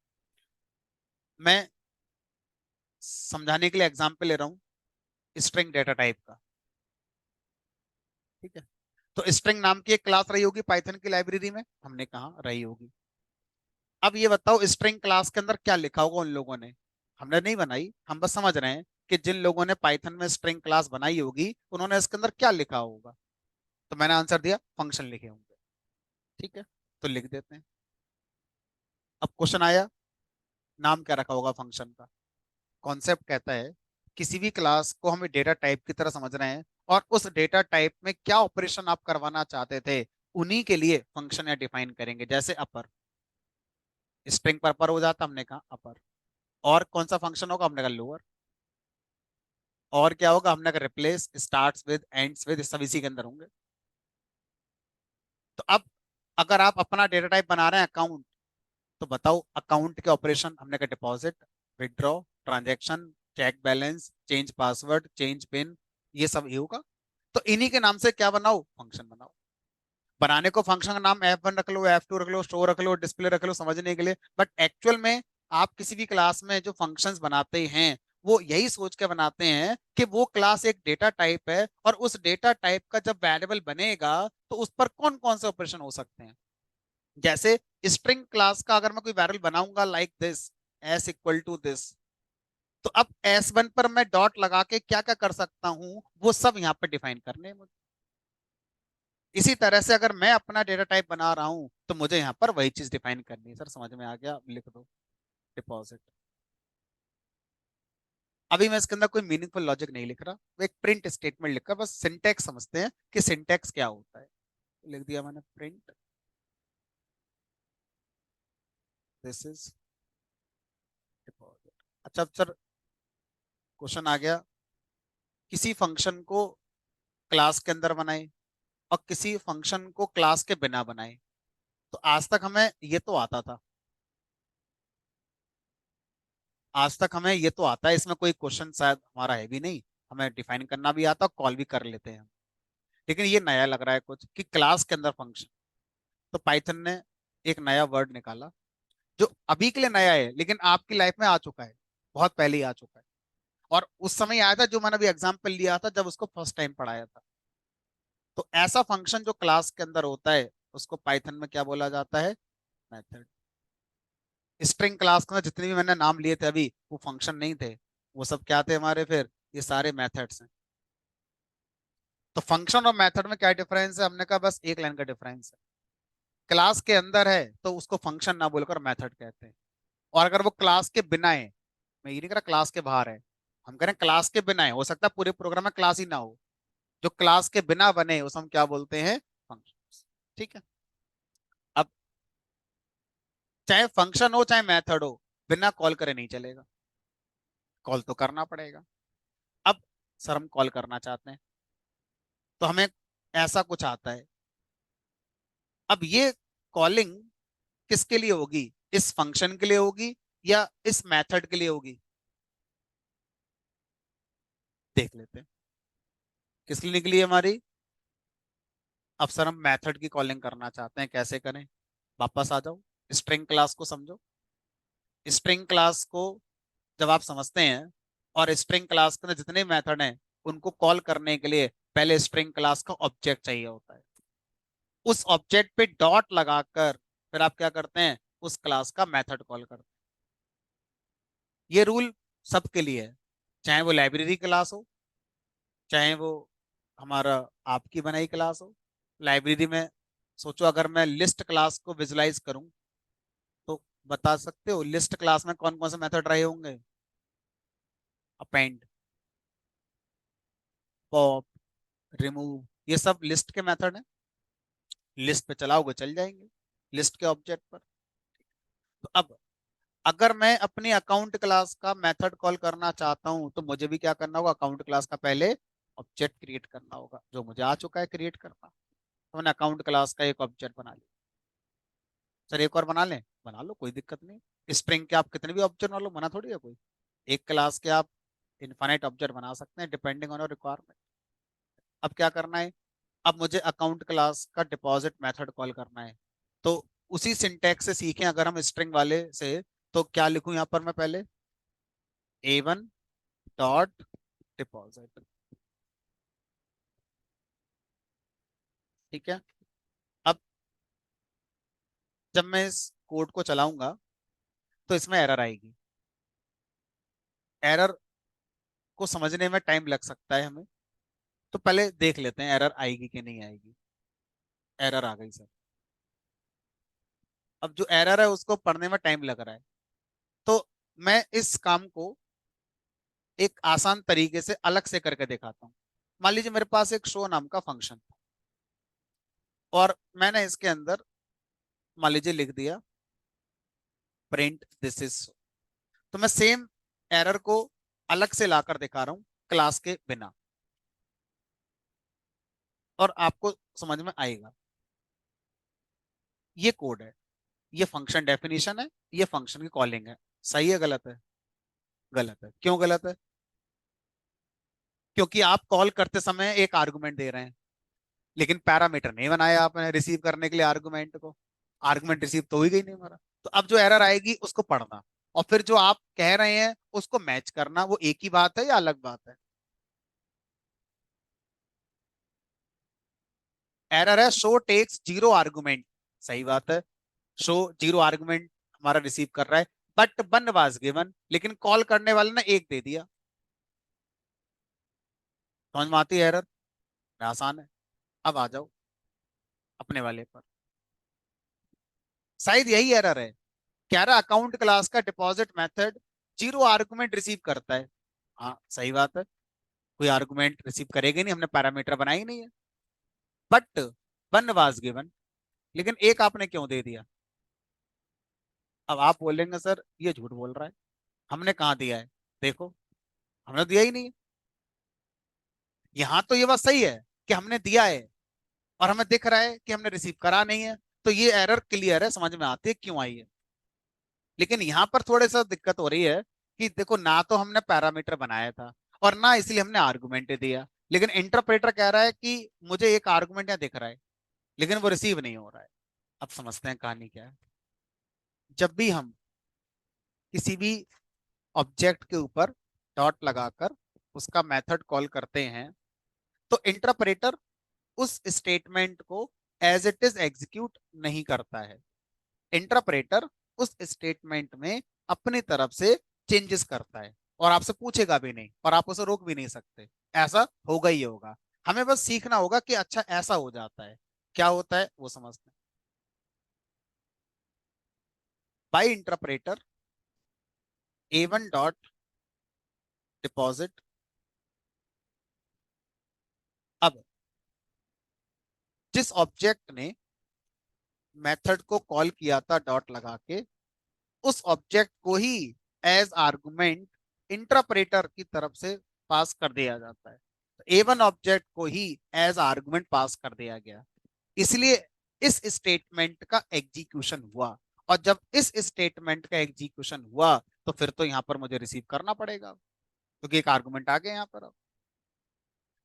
मैं समझाने के लिए एग्जांपल ले रहा हूँ स्ट्रिंग डेटा टाइप का। ठीक है, तो स्ट्रिंग नाम की एक क्लास रही होगी पाइथन की लाइब्रेरी में, हमने कहा रही होगी। अब ये बताओ स्ट्रिंग क्लास के अंदर क्या लिखा होगा उन लोगों ने, हमने नहीं बनाई, हम बस समझ रहे हैं कि जिन लोगों ने पाइथन में स्ट्रिंग क्लास बनाई होगी उन्होंने इसके अंदर क्या लिखा होगा। तो मैंने आंसर दिया फंक्शन लिखे होंगे। ठीक है, तो लिख देते हैं। अब क्वेश्चन आया, नाम क्या रखा होगा फंक्शन का। कॉन्सेप्ट कहता है किसी भी क्लास को हमें डेटा टाइप की तरह समझ रहे हैं, और उस डेटा टाइप में क्या ऑपरेशन आप करवाना चाहते थे उन्हीं के लिए फंक्शन या डिफाइन करेंगे। जैसे अपर, स्ट्रिंग पर अपर हो जाता, हमने कहा अपर। और कौन सा फंक्शन होगा, हमने कहा लोअर। और क्या होगा, हमने कहा replace, starts with, ends with, सब इसी के अंदर होंगे। तो अब अगर आप अपना डेटा टाइप बना रहे हैं अकाउंट, तो बताओ अकाउंट के ऑपरेशन, हमने कहा deposit, withdraw, transaction, check balance, change password, change pin, ये सब ही होगा। तो इन्हीं के नाम से क्या बनाओ, फंक्शन बनाओ। बनाने को फंक्शन का नाम F1 रख लो, F2 रख लो, स्टोर रख लो, डिस्प्ले रख लो, समझने के लिए, बट एक्चुअल में आप किसी भी क्लास में जो फंक्शंस बनाते हैं वो यही सोच के बनाते हैं कि वो क्लास एक डेटा टाइप है, और उस डेटा टाइप का जब वेरिएबल बनेगा तो उस पर कौन कौन से ऑपरेशन हो सकते हैं। जैसे स्ट्रिंग क्लास का अगर मैं कोई वेरिएबल बनाऊंगा लाइक दिस, S = दिस, तो अब S1 पर मैं डॉट लगा के क्या क्या कर सकता हूं वो सब यहाँ पर डिफाइन करने हैं मुझे। इसी तरह से अगर मैं अपना डेटा टाइप बना रहा हूं तो मुझे यहाँ पर वही चीज डिफाइन करनी है। सर समझ में आ गया, लिख दो डिपॉजिट। अभी मैं इसके अंदर कोई मीनिंगफुल लॉजिक नहीं लिख रहा, वो एक प्रिंट स्टेटमेंट लिखा, बस सिंटैक्स समझते हैं कि सिंटैक्स क्या होता है। लिख दिया मैंने प्रिंट, दिस इज डिपॉजिट। अच्छा अब सर क्वेश्चन आ गया, किसी फंक्शन को क्लास के अंदर बनाए और किसी फंक्शन को क्लास के बिना बनाए। तो आज तक हमें ये तो आता था, आज तक हमें ये तो आता है, इसमें कोई क्वेश्चन शायद हमारा है भी नहीं, हमें डिफाइन करना भी आता, कॉल भी कर लेते हैं हम। लेकिन ये नया लग रहा है कुछ कि क्लास के अंदर फंक्शन। तो पाइथन ने एक नया वर्ड निकाला जो अभी के लिए नया है लेकिन आपकी लाइफ में आ चुका है, बहुत पहले ही आ चुका है, और उस समय आया था जो मैंने अभी एग्जाम्पल लिया था जब उसको फर्स्ट टाइम पढ़ाया था। तो ऐसा फंक्शन जो क्लास के अंदर होता है उसको पाइथन में क्या बोला जाता है? मेथड। स्ट्रिंग क्लास के अंदर जितने भी मैंने नाम लिए थे अभी, वो फंक्शन नहीं थे, वो सब क्या थे हमारे? फिर ये सारे मेथड्स हैं। तो फंक्शन और मेथड में क्या डिफरेंस है? हमने कहा बस एक लाइन का डिफरेंस है। क्लास के अंदर है तो उसको फंक्शन ना बोलकर मेथड कहते हैं, और अगर वो क्लास के बिना है, मैं ये नहीं कह रहा क्लास के बाहर है, हम कह रहे हैं क्लास के बिना है, हो सकता है पूरे प्रोग्राम में क्लास ही ना हो, जो क्लास के बिना बने उसे हम क्या बोलते हैं? फंक्शन। ठीक है। अब चाहे फंक्शन हो चाहे मेथड हो, बिना कॉल करे नहीं चलेगा, कॉल तो करना पड़ेगा। अब सर हम कॉल करना चाहते हैं, तो हमें ऐसा कुछ आता है। अब ये कॉलिंग किसके लिए होगी? इस फंक्शन के लिए होगी या इस मेथड के लिए होगी? देख लेते हैं किस लिए निकली है हमारी। अब सर हम मेथड की कॉलिंग करना चाहते हैं, कैसे करें? वापस आ जाओ, स्ट्रिंग क्लास को समझो। स्ट्रिंग क्लास को जब आप समझते हैं, और स्ट्रिंग क्लास के अंदर जितने मेथड हैं उनको कॉल करने के लिए पहले स्ट्रिंग क्लास का ऑब्जेक्ट चाहिए होता है। उस ऑब्जेक्ट पे डॉट लगाकर फिर आप क्या करते हैं? उस क्लास का मेथड कॉल करते हैं। ये रूल सबके लिए है, चाहे वो लाइब्रेरी क्लास हो, चाहे वो हमारा आपकी बनाई क्लास हो। लाइब्रेरी में सोचो अगर मैं लिस्ट क्लास को विजुलाइज करूं, तो बता सकते हो लिस्ट क्लास में कौन कौन से मेथड रहे होंगे? अपेंड, पॉप, रिमूव, ये सब लिस्ट के मेथड हैं। लिस्ट पे चलाओगे चल जाएंगे, लिस्ट के ऑब्जेक्ट पर। तो अब अगर मैं अपनी अकाउंट क्लास का मेथड कॉल करना चाहता हूं, तो मुझे भी क्या करना होगा? अकाउंट क्लास का पहले ऑब्जेक्ट क्रिएट करना होगा, जो मुझे आ चुका है क्रिएट करना। तो मैंने अकाउंट क्लास का एक ऑब्जेक्ट बना लिया। सर एक और बना लें? बना लो, कोई दिक्कत नहीं। स्ट्रिंग के आप कितने भी ऑब्जेक्ट बना लो, मना थोड़ी है कोई। एक क्लास के आप इनफाइनाइट ऑब्जेक्ट बना सकते हैं डिपेंडिंग ऑन योर रिक्वायरमेंट। अब क्या करना है? अब मुझे अकाउंट क्लास का डिपॉजिट मेथड कॉल करना है। तो उसी सिंटैक्स से सीखें अगर हम स्ट्रिंग वाले से, तो क्या लिखूं यहां पर मैं? पहले A1 डॉट डिपॉजिट। ठीक है। अब जब मैं इस कोड को चलाऊंगा तो इसमें एरर आएगी। एरर को समझने में टाइम लग सकता है हमें, तो पहले देख लेते हैं एरर आएगी कि नहीं आएगी। एरर आ गई सर। अब जो एरर है उसको पढ़ने में टाइम लग रहा है, तो मैं इस काम को एक आसान तरीके से अलग से करके दिखाता हूँ। मान लीजिए मेरे पास एक शो नाम का फंक्शन था, और मैंने इसके अंदर मान लीजिए लिख दिया प्रिंट दिस इज। तो मैं सेम एरर को अलग से लाकर दिखा रहा हूँ क्लास के बिना, और आपको समझ में आएगा। ये कोड है, ये फंक्शन डेफिनेशन है, ये फंक्शन की कॉलिंग है। सही है गलत है? गलत है। क्यों गलत है? क्योंकि आप कॉल करते समय एक आर्गुमेंट दे रहे हैं, लेकिन पैरामीटर नहीं बनाया आपने रिसीव करने के लिए आर्गुमेंट को। आर्गुमेंट रिसीव तो ही गई नहीं हमारा। तो अब जो एरर आएगी उसको पढ़ना, और फिर जो आप कह रहे हैं उसको मैच करना, वो एक ही बात है या अलग बात है? एरर है शो टेक्स जीरो आर्गुमेंट। सही बात है, शो जीरो आर्गुमेंट हमारा रिसीव कर रहा है, बट वन वाज गिवन, लेकिन कॉल करने वाले ने एक दे दिया। समझ में आती है एरर? आसान है। अब आ जाओ अपने वाले पर। शायद यही एरर है। कह रहा अकाउंट क्लास का deposit method zero argument receive करता है। हाँ सही बात है, कोई आर्गुमेंट रिसीव करेगा नहीं, हमने पैरामीटर बनाई नहीं है। बट वन वाज गिवन, लेकिन एक आपने क्यों दे दिया? अब आप बोलेंगे सर ये झूठ बोल रहा है, हमने कहाँ दिया है? देखो, हमने दिया ही नहीं है। यहाँ तो ये बात सही है कि हमने दिया है, और हमें दिख रहा है कि हमने रिसीव करा नहीं है। तो ये एरर क्लियर है, समझ में आती है क्यों आई है। लेकिन यहाँ पर थोड़े सा दिक्कत हो रही है कि देखो, ना तो हमने पैरामीटर बनाया था, और ना इसलिए हमने आर्गुमेंट दिया, लेकिन इंटरप्रेटर कह रहा है कि मुझे एक आर्गुमेंट यहाँ दिख रहा है, लेकिन वो रिसीव नहीं हो रहा है। अब समझते हैं कहानी क्या है। जब भी हम किसी भी ऑब्जेक्ट के ऊपर डॉट लगाकर उसका मेथड कॉल करते हैं, तो इंटरप्रेटर उस स्टेटमेंट को एज इट इज एग्जीक्यूट नहीं करता है। इंटरप्रेटर उस स्टेटमेंट में अपनी तरफ से चेंजेस करता है और आपसे पूछेगा भी नहीं और आप उसे रोक भी नहीं सकते। ऐसा होगा ही होगा। हमें बस सीखना होगा कि अच्छा ऐसा हो जाता है, क्या होता है वो समझते हैं। By interpreter A1 dot deposit. अब जिस ऑब्जेक्ट ने मेथड को कॉल किया था डॉट लगा के, उस ऑब्जेक्ट को ही एज आर्गुमेंट इंटरप्रेटर की तरफ से पास कर दिया जाता है। A1 ऑब्जेक्ट को ही एज आर्गुमेंट पास कर दिया गया, इसलिए इस स्टेटमेंट का एग्जीक्यूशन हुआ। और जब इस स्टेटमेंट का एग्जीक्यूशन हुआ तो फिर तो यहां पर मुझे रिसीव करना पड़ेगा, क्योंकि एक आर्गुमेंट आ गया यहां पर। अब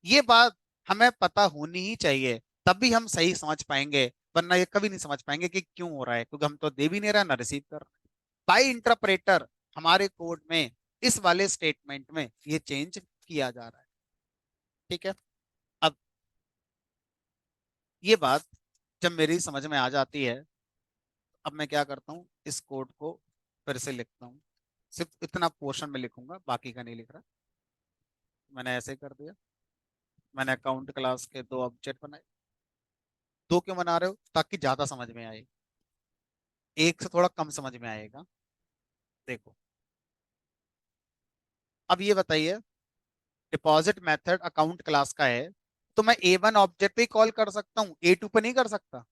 ये बात हमें पता होनी ही चाहिए, तब भी हम सही समझ पाएंगे, वरना ये कभी नहीं समझ पाएंगे कि क्यों हो रहा है, क्योंकि हम तो दे भी नहीं रहे ना रिसीव कर रहे। बाई इंटरप्रेटर हमारे कोड में इस वाले स्टेटमेंट में ये चेंज किया जा रहा है। ठीक है। अब ये बात जब मेरी समझ में आ जाती है, अब मैं क्या करता हूँ, इस कोड को फिर से लिखता हूँ। सिर्फ इतना पोर्शन में लिखूंगा, बाकी का नहीं लिख रहा। मैंने ऐसे कर दिया। मैंने अकाउंट क्लास के दो ऑब्जेक्ट बनाए। दो क्यों बना रहे हो? ताकि ज्यादा समझ में आए, एक से थोड़ा कम समझ में आएगा। देखो, अब ये बताइए, डिपॉजिट मेथड अकाउंट क्लास का है, तो मैं A1 ऑब्जेक्ट पे कॉल कर सकता हूँ, A2 पे नहीं कर सकता।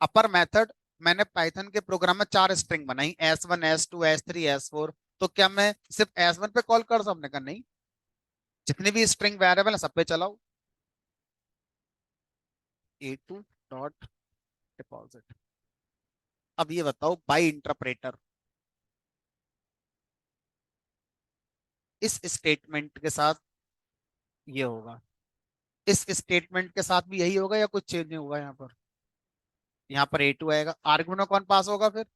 अपर मेथड, मैंने पाइथन के प्रोग्राम में चार स्ट्रिंग बनाई, S1 S2 S3 S4, तो क्या मैं सिर्फ S1 पे कॉल कर सकता? हमने कहा नहीं, जितने भी स्ट्रिंग वेरिएबल है सब पे चलाओ। A2 dot deposit. अब ये बताओ, बाई इंटरप्रेटर इस स्टेटमेंट के साथ ये होगा, इस स्टेटमेंट के साथ भी यही होगा या कुछ चेंज नहीं होगा यहाँ पर? यहाँ पर A2 आएगा, आर्गुमेंट में कौन पास होगा फिर?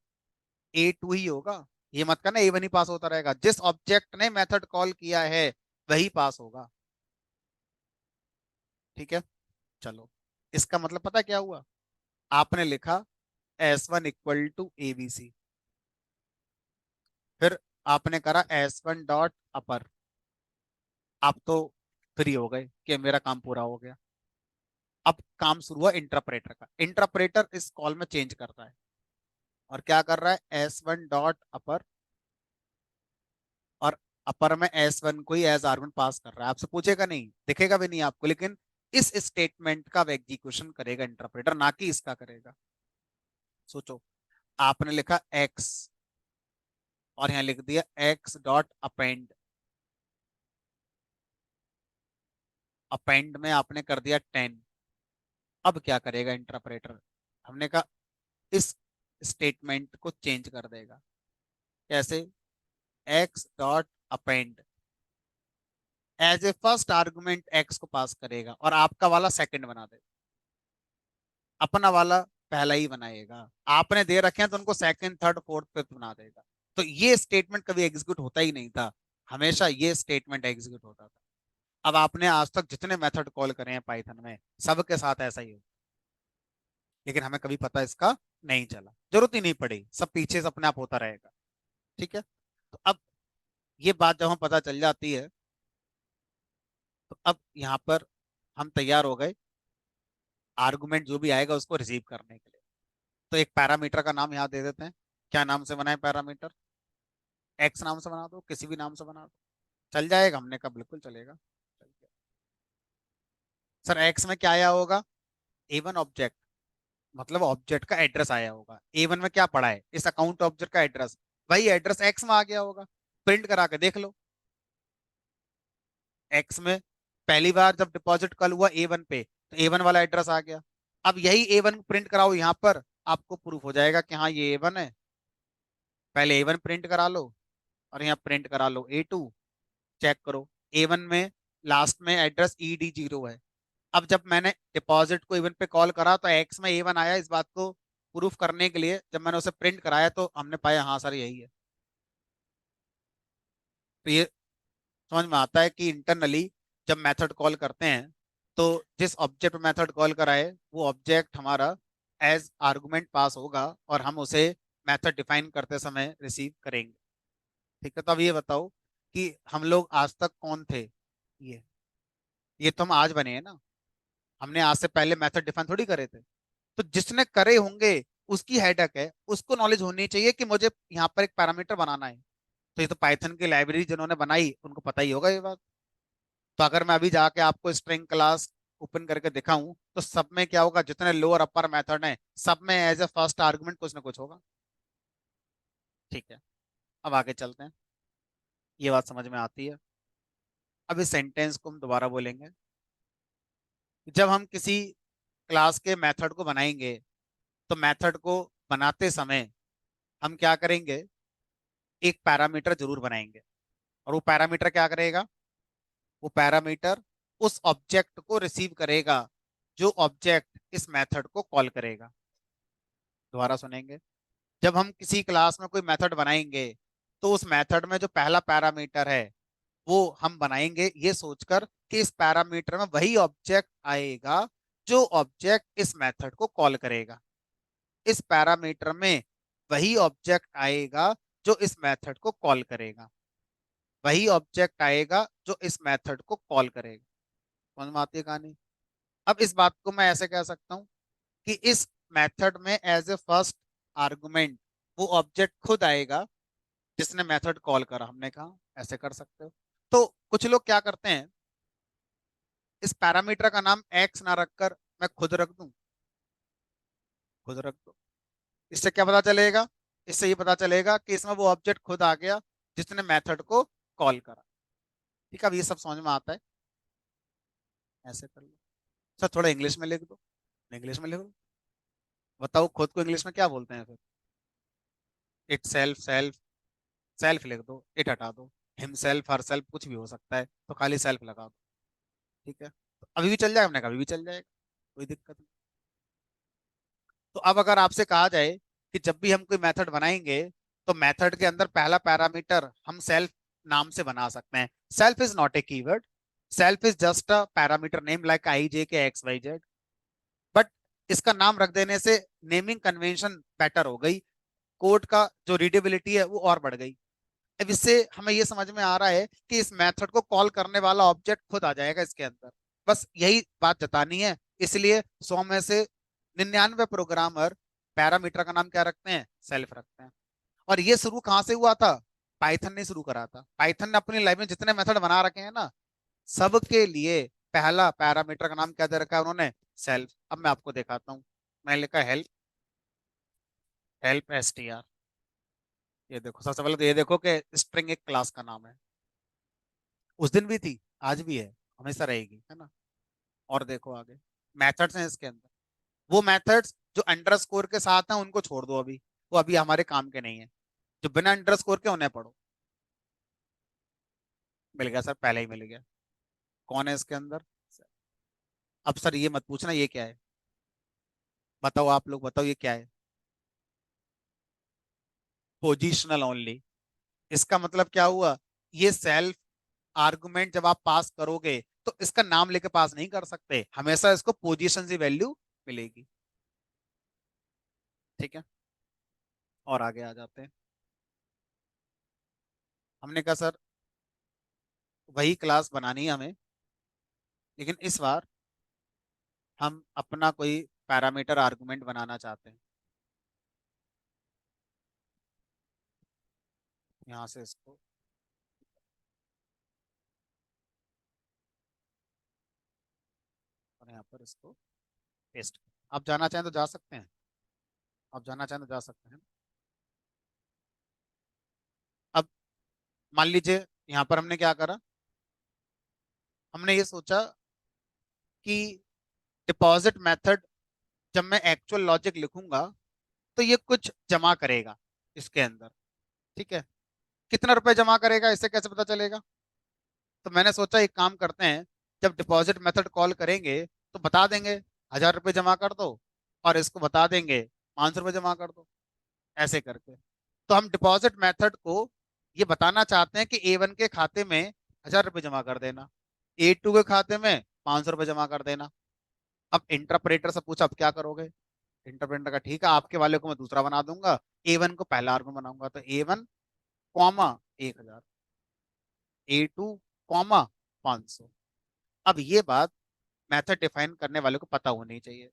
A2 ही होगा। ये मत करना A1 ही पास होता रहेगा, जिस ऑब्जेक्ट ने मेथड कॉल किया है वही पास होगा। ठीक है। चलो, इसका मतलब पता क्या हुआ? आपने लिखा S1 इक्वल टू ABC, फिर आपने करा S1 डॉट अपर। आप तो फ्री हो गए कि मेरा काम पूरा हो गया। अब काम शुरू हुआ इंटरप्रेटर का। इंटरप्रेटर इस कॉल में चेंज करता है और क्या कर रहा है, S1 डॉट अपर, और अपर में S1 को ही एज आर्गुमेंट पास कर रहा है। आपसे पूछेगा नहीं, दिखेगा भी नहीं आपको, लेकिन इस स्टेटमेंट का एग्जीक्यूशन करेगा इंटरप्रेटर, ना कि इसका करेगा। सोचो, आपने लिखा एक्स और यहां लिख दिया एक्स डॉट अपेंड। अपेंड में आपने कर दिया 10। अब क्या करेगा इंटरप्रेटर? हमने कहा इस स्टेटमेंट को चेंज कर देगा। कैसे? X dot append as a first argument X को पास करेगा और आपका वाला सेकंड बना देगा, अपना वाला पहला ही बनाएगा। आपने दे रखे हैं तो उनको सेकंड थर्ड फोर्थ फिफ्थ बना देगा। तो ये स्टेटमेंट कभी एग्जीक्यूट होता ही नहीं था, हमेशा ये स्टेटमेंट एग्जीक्यूट होता था। अब आपने आज तक जितने मेथड कॉल करे हैं पाइथन में, सबके साथ ऐसा ही हो, लेकिन हमें कभी पता इसका नहीं चला, जरूरत ही नहीं पड़ी, सब पीछे से अपने आप होता रहेगा। ठीक है। तो अब ये बात जब हमें पता चल जाती है, तो अब यहाँ पर हम तैयार हो गए आर्गुमेंट जो भी आएगा उसको रिसीव करने के लिए। तो एक पैरामीटर का नाम यहाँ दे देते हैं। क्या नाम से बनाए पैरामीटर? एक्स नाम से बना दो, किसी भी नाम से बना दो, चल जाएगा। हमने कहा बिल्कुल चलेगा। चल गया। सर एक्स में क्या आया होगा? A1 ऑब्जेक्ट, मतलब ऑब्जेक्ट का एड्रेस आया होगा। A1 में क्या पड़ा है? इस अकाउंट ऑब्जेक्ट का एड्रेस, वही एड्रेस एक्स में आ गया होगा। प्रिंट करा के देख लो, एक्स में पहली बार जब डिपॉजिट कल हुआ A1 पे, तो A1 वाला एड्रेस आ गया। अब यही A1 प्रिंट कराओ यहाँ पर, आपको प्रूफ हो जाएगा कि हाँ ये A1 है। पहले A1 प्रिंट करा लो और यहाँ प्रिंट करा लो A2। चेक करो, A1 में लास्ट में एड्रेस ED0 है। अब जब मैंने डिपॉजिट को इवन पे कॉल करा तो एक्स में A1 आया। इस बात को प्रूफ करने के लिए जब मैंने उसे प्रिंट कराया तो हमने पाया हाँ सर यही है। तो ये समझ में आता है कि इंटरनली जब मेथड कॉल करते हैं तो जिस ऑब्जेक्ट मेथड कॉल कराए वो ऑब्जेक्ट हमारा एज आर्गुमेंट पास होगा और हम उसे मेथड डिफाइन करते समय रिसीव करेंगे। ठीक है, तो अब ये बताओ कि हम लोग आज तक कौन थे। ये ये तो हम आज बने हैं ना, हमने आज से पहले मेथड डिफाइन थोड़ी करे थे। तो जिसने करे होंगे उसकी हेडक है, उसको नॉलेज होनी चाहिए कि मुझे यहाँ पर एक पैरामीटर बनाना है। तो ये तो पाइथन की लाइब्रेरी जिन्होंने बनाई उनको पता ही होगा ये बात। तो अगर मैं अभी जाके आपको स्ट्रिंग क्लास ओपन करके दिखाऊं तो सब में क्या होगा, जितने लोअर अपर मेथड हैं सब में एज ए फर्स्ट आर्गुमेंट कुछ ना कुछ होगा। ठीक है, अब आगे चलते हैं। ये बात समझ में आती है। अब इस सेंटेंस को हम दोबारा बोलेंगे। जब हम किसी क्लास के मेथड को बनाएंगे तो मेथड को बनाते समय हम क्या करेंगे, एक पैरामीटर जरूर बनाएंगे। और वो पैरामीटर क्या करेगा, वो पैरामीटर उस ऑब्जेक्ट को रिसीव करेगा जो ऑब्जेक्ट इस मेथड को कॉल करेगा। दोबारा सुनेंगे। जब हम किसी क्लास में कोई मेथड बनाएंगे तो उस मेथड में जो पहला पैरामीटर है वो हम बनाएंगे ये सोचकर कि इस पैरामीटर में वही ऑब्जेक्ट आएगा जो ऑब्जेक्ट इस मेथड को कॉल करेगा। इस पैरामीटर में वही ऑब्जेक्ट आएगा जो इस मेथड को कॉल करेगा। वही ऑब्जेक्ट आएगा जो इस मेथड को कॉल करेगा। समझ में आती है कहानी। अब इस बात को मैं ऐसे कह सकता हूँ कि इस मेथड में एज ए फर्स्ट आर्गुमेंट वो ऑब्जेक्ट खुद आएगा जिसने मेथड कॉल करा। हमने कहा ऐसे कर सकते हो। तो कुछ लोग क्या करते हैं, इस पैरामीटर का नाम एक्स ना रखकर मैं खुद रख दूं। खुद रख दो, इससे क्या पता चलेगा, इससे ये पता चलेगा कि इसमें वो ऑब्जेक्ट खुद आ गया जिसने मेथड को कॉल करा। ठीक है, अब ये सब समझ में आता है। ऐसे कर लो। सर थोड़ा इंग्लिश में लिख दो। इंग्लिश में लिख दो। बताओ खुद को इंग्लिश में क्या बोलते हैं फिर। इट सेल्फ, सेल्फ, सेल्फ लिख दो, इट हटा दो। हिम सेल्फ, हर सेल्फ, कुछ भी हो सकता है, तो खाली सेल्फ लगा दो। ठीक है, तो अभी भी चल जाएगा, हमने कहा अभी भी चल जाएगा, कोई दिक्कत नहीं। तो अब अगर आपसे कहा जाए कि जब भी हम कोई मेथड बनाएंगे तो मेथड के अंदर पहला पैरामीटर हम सेल्फ नाम से बना सकते हैं। Self is not a keyword, self is just a parameter name like I J K X Y Z. But इसका नाम रख देने से नेमिंग कन्वेंशन बेटर हो गई, कोड का जो रीडेबिलिटी है वो और बढ़ गई। अब इससे हमें ये समझ में आ रहा है कि इस मेथड को कॉल करने वाला ऑब्जेक्ट खुद आ जाएगा इसके अंदर। बस यही बात जतानी है। इसलिए 100 में से 99 प्रोग्रामर पैरामीटर का नाम क्या रखते हैं, सेल्फ रखते हैं। और ये शुरू कहाँ से हुआ था, पाइथन ने शुरू करा था। पाइथन ने अपनी लाइफ में जितने मेथड बना रखे हैं ना, सबके लिए पहला पैरामीटर का नाम क्या दे रखा है उन्होंने, सेल्फ। अब मैं आपको दिखाता हूँ। मैंने लिखा help, help S T R. ये देखो, सबसे पहले तो ये देखो कि स्ट्रिंग एक क्लास का नाम है। उस दिन भी थी, आज भी है, हमेशा रहेगी, है ना। और देखो आगे मेथड्स हैं इसके अंदर। वो मेथड्स जो अंडरस्कोर के साथ हैं उनको छोड़ दो अभी, वो अभी हमारे काम के नहीं है। जो बिना अंडरस्कोर के उन्हें पढ़ो। मिल गया सर, पहले ही मिल गया। कौन है इसके अंदर। अब सर ये मत पूछना ये क्या है, बताओ आप लोग बताओ ये क्या है। Positional only. इसका मतलब क्या हुआ, ये सेल्फ आर्गुमेंट जब आप पास करोगे तो इसका नाम लेके पास नहीं कर सकते, हमेशा इसको पोजीशन से वैल्यू मिलेगी। ठीक है, और आगे आ जाते हैं। हमने कहा सर वही क्लास बनानी है हमें, लेकिन इस बार हम अपना कोई पैरामीटर आर्गुमेंट बनाना चाहते हैं। यहाँ से इसको, और यहाँ पर इसको पेस्ट। आप जाना चाहें तो जा सकते हैं, आप जाना चाहें तो जा सकते हैं। अब मान लीजिए यहाँ पर हमने क्या करा, हमने ये सोचा कि डिपॉजिट मेथड जब मैं एक्चुअल लॉजिक लिखूंगा तो ये कुछ जमा करेगा इसके अंदर। ठीक है, कितना रुपए जमा करेगा इससे कैसे पता चलेगा। तो मैंने सोचा एक काम करते हैं, जब डिपॉजिट मेथड कॉल करेंगे तो बता देंगे 1000 रुपये जमा कर दो, और इसको बता देंगे 500 रुपये जमा कर दो, ऐसे करके। तो हम डिपॉजिट मेथड को ये बताना चाहते हैं कि A1 के खाते में 1000 रुपये जमा कर देना, A2 के खाते में 500 रुपये जमा कर देना। अब इंटरप्रेटर से पूछा अब क्या करोगे। इंटरप्रेटर का ठीक है, आपके वाले को मैं दूसरा बना दूंगा, A1 को पहला आर्गुमेंट बनाऊंगा, तो A1 कॉमा 1000, A2 कॉमा 500। अब ये बात मेथड डिफाइन करने वाले को पता होनी चाहिए।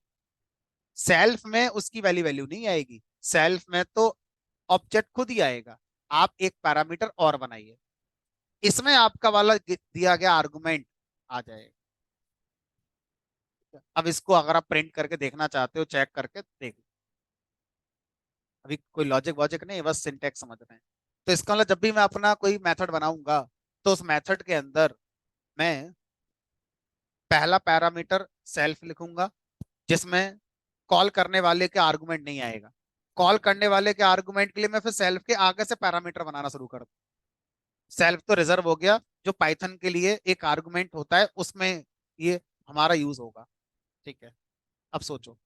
सेल्फ में उसकी वैल्यू वैल्यू नहीं आएगी, सेल्फ में तो ऑब्जेक्ट खुद ही आएगा। आप एक पैरामीटर और बनाइए, इसमें आपका वाला दिया गया आर्गुमेंट आ जाएगा। अब इसको अगर आप प्रिंट करके देखना चाहते हो, चेक करके देख, अभी कोई लॉजिक वॉजिक नहीं, बस सिंटेक्स समझ रहे हैं। तो इसका मतलब जब भी मैं अपना कोई मेथड बनाऊंगा, तो उस मेथड के अंदर मैं पहला पैरामीटर सेल्फ लिखूंगा, जिसमें कॉल करने वाले के आर्गुमेंट नहीं आएगा। कॉल करने वाले के आर्गुमेंट के लिए मैं फिर सेल्फ के आगे से पैरामीटर बनाना शुरू कर दूं। सेल्फ तो रिजर्व हो गया, जो पाइथन के लिए एक आर्गुमेंट होता है उसमें ये हमारा यूज होगा। ठीक है। अब सोचो,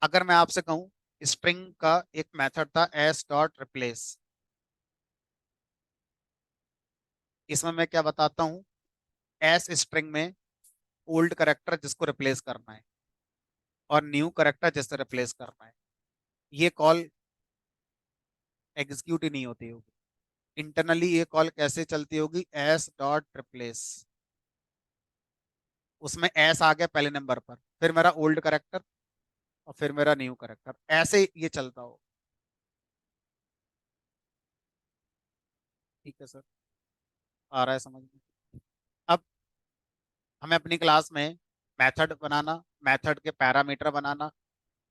अगर मैं आपसे कहूं स्ट्रिंग का एक मेथड था एस डॉट रिप्लेस, इसमें मैं क्या बताता हूँ, एस स्ट्रिंग में ओल्ड करेक्टर जिसको रिप्लेस करना है और न्यू करेक्टर जिससे रिप्लेस करना है, ये कॉल एग्जीक्यूट ही नहीं होती होगी। इंटरनली ये कॉल कैसे चलती होगी, एस डॉट रिप्लेस, उसमें एस आ गया पहले नंबर पर, फिर मेरा ओल्ड करेक्टर और फिर मेरा न्यू करेक्टर, ऐसे ये चलता हो। ठीक है सर, आ रहा है समझ में। अब हमें अपनी क्लास में मेथड बनाना, मेथड के पैरामीटर बनाना,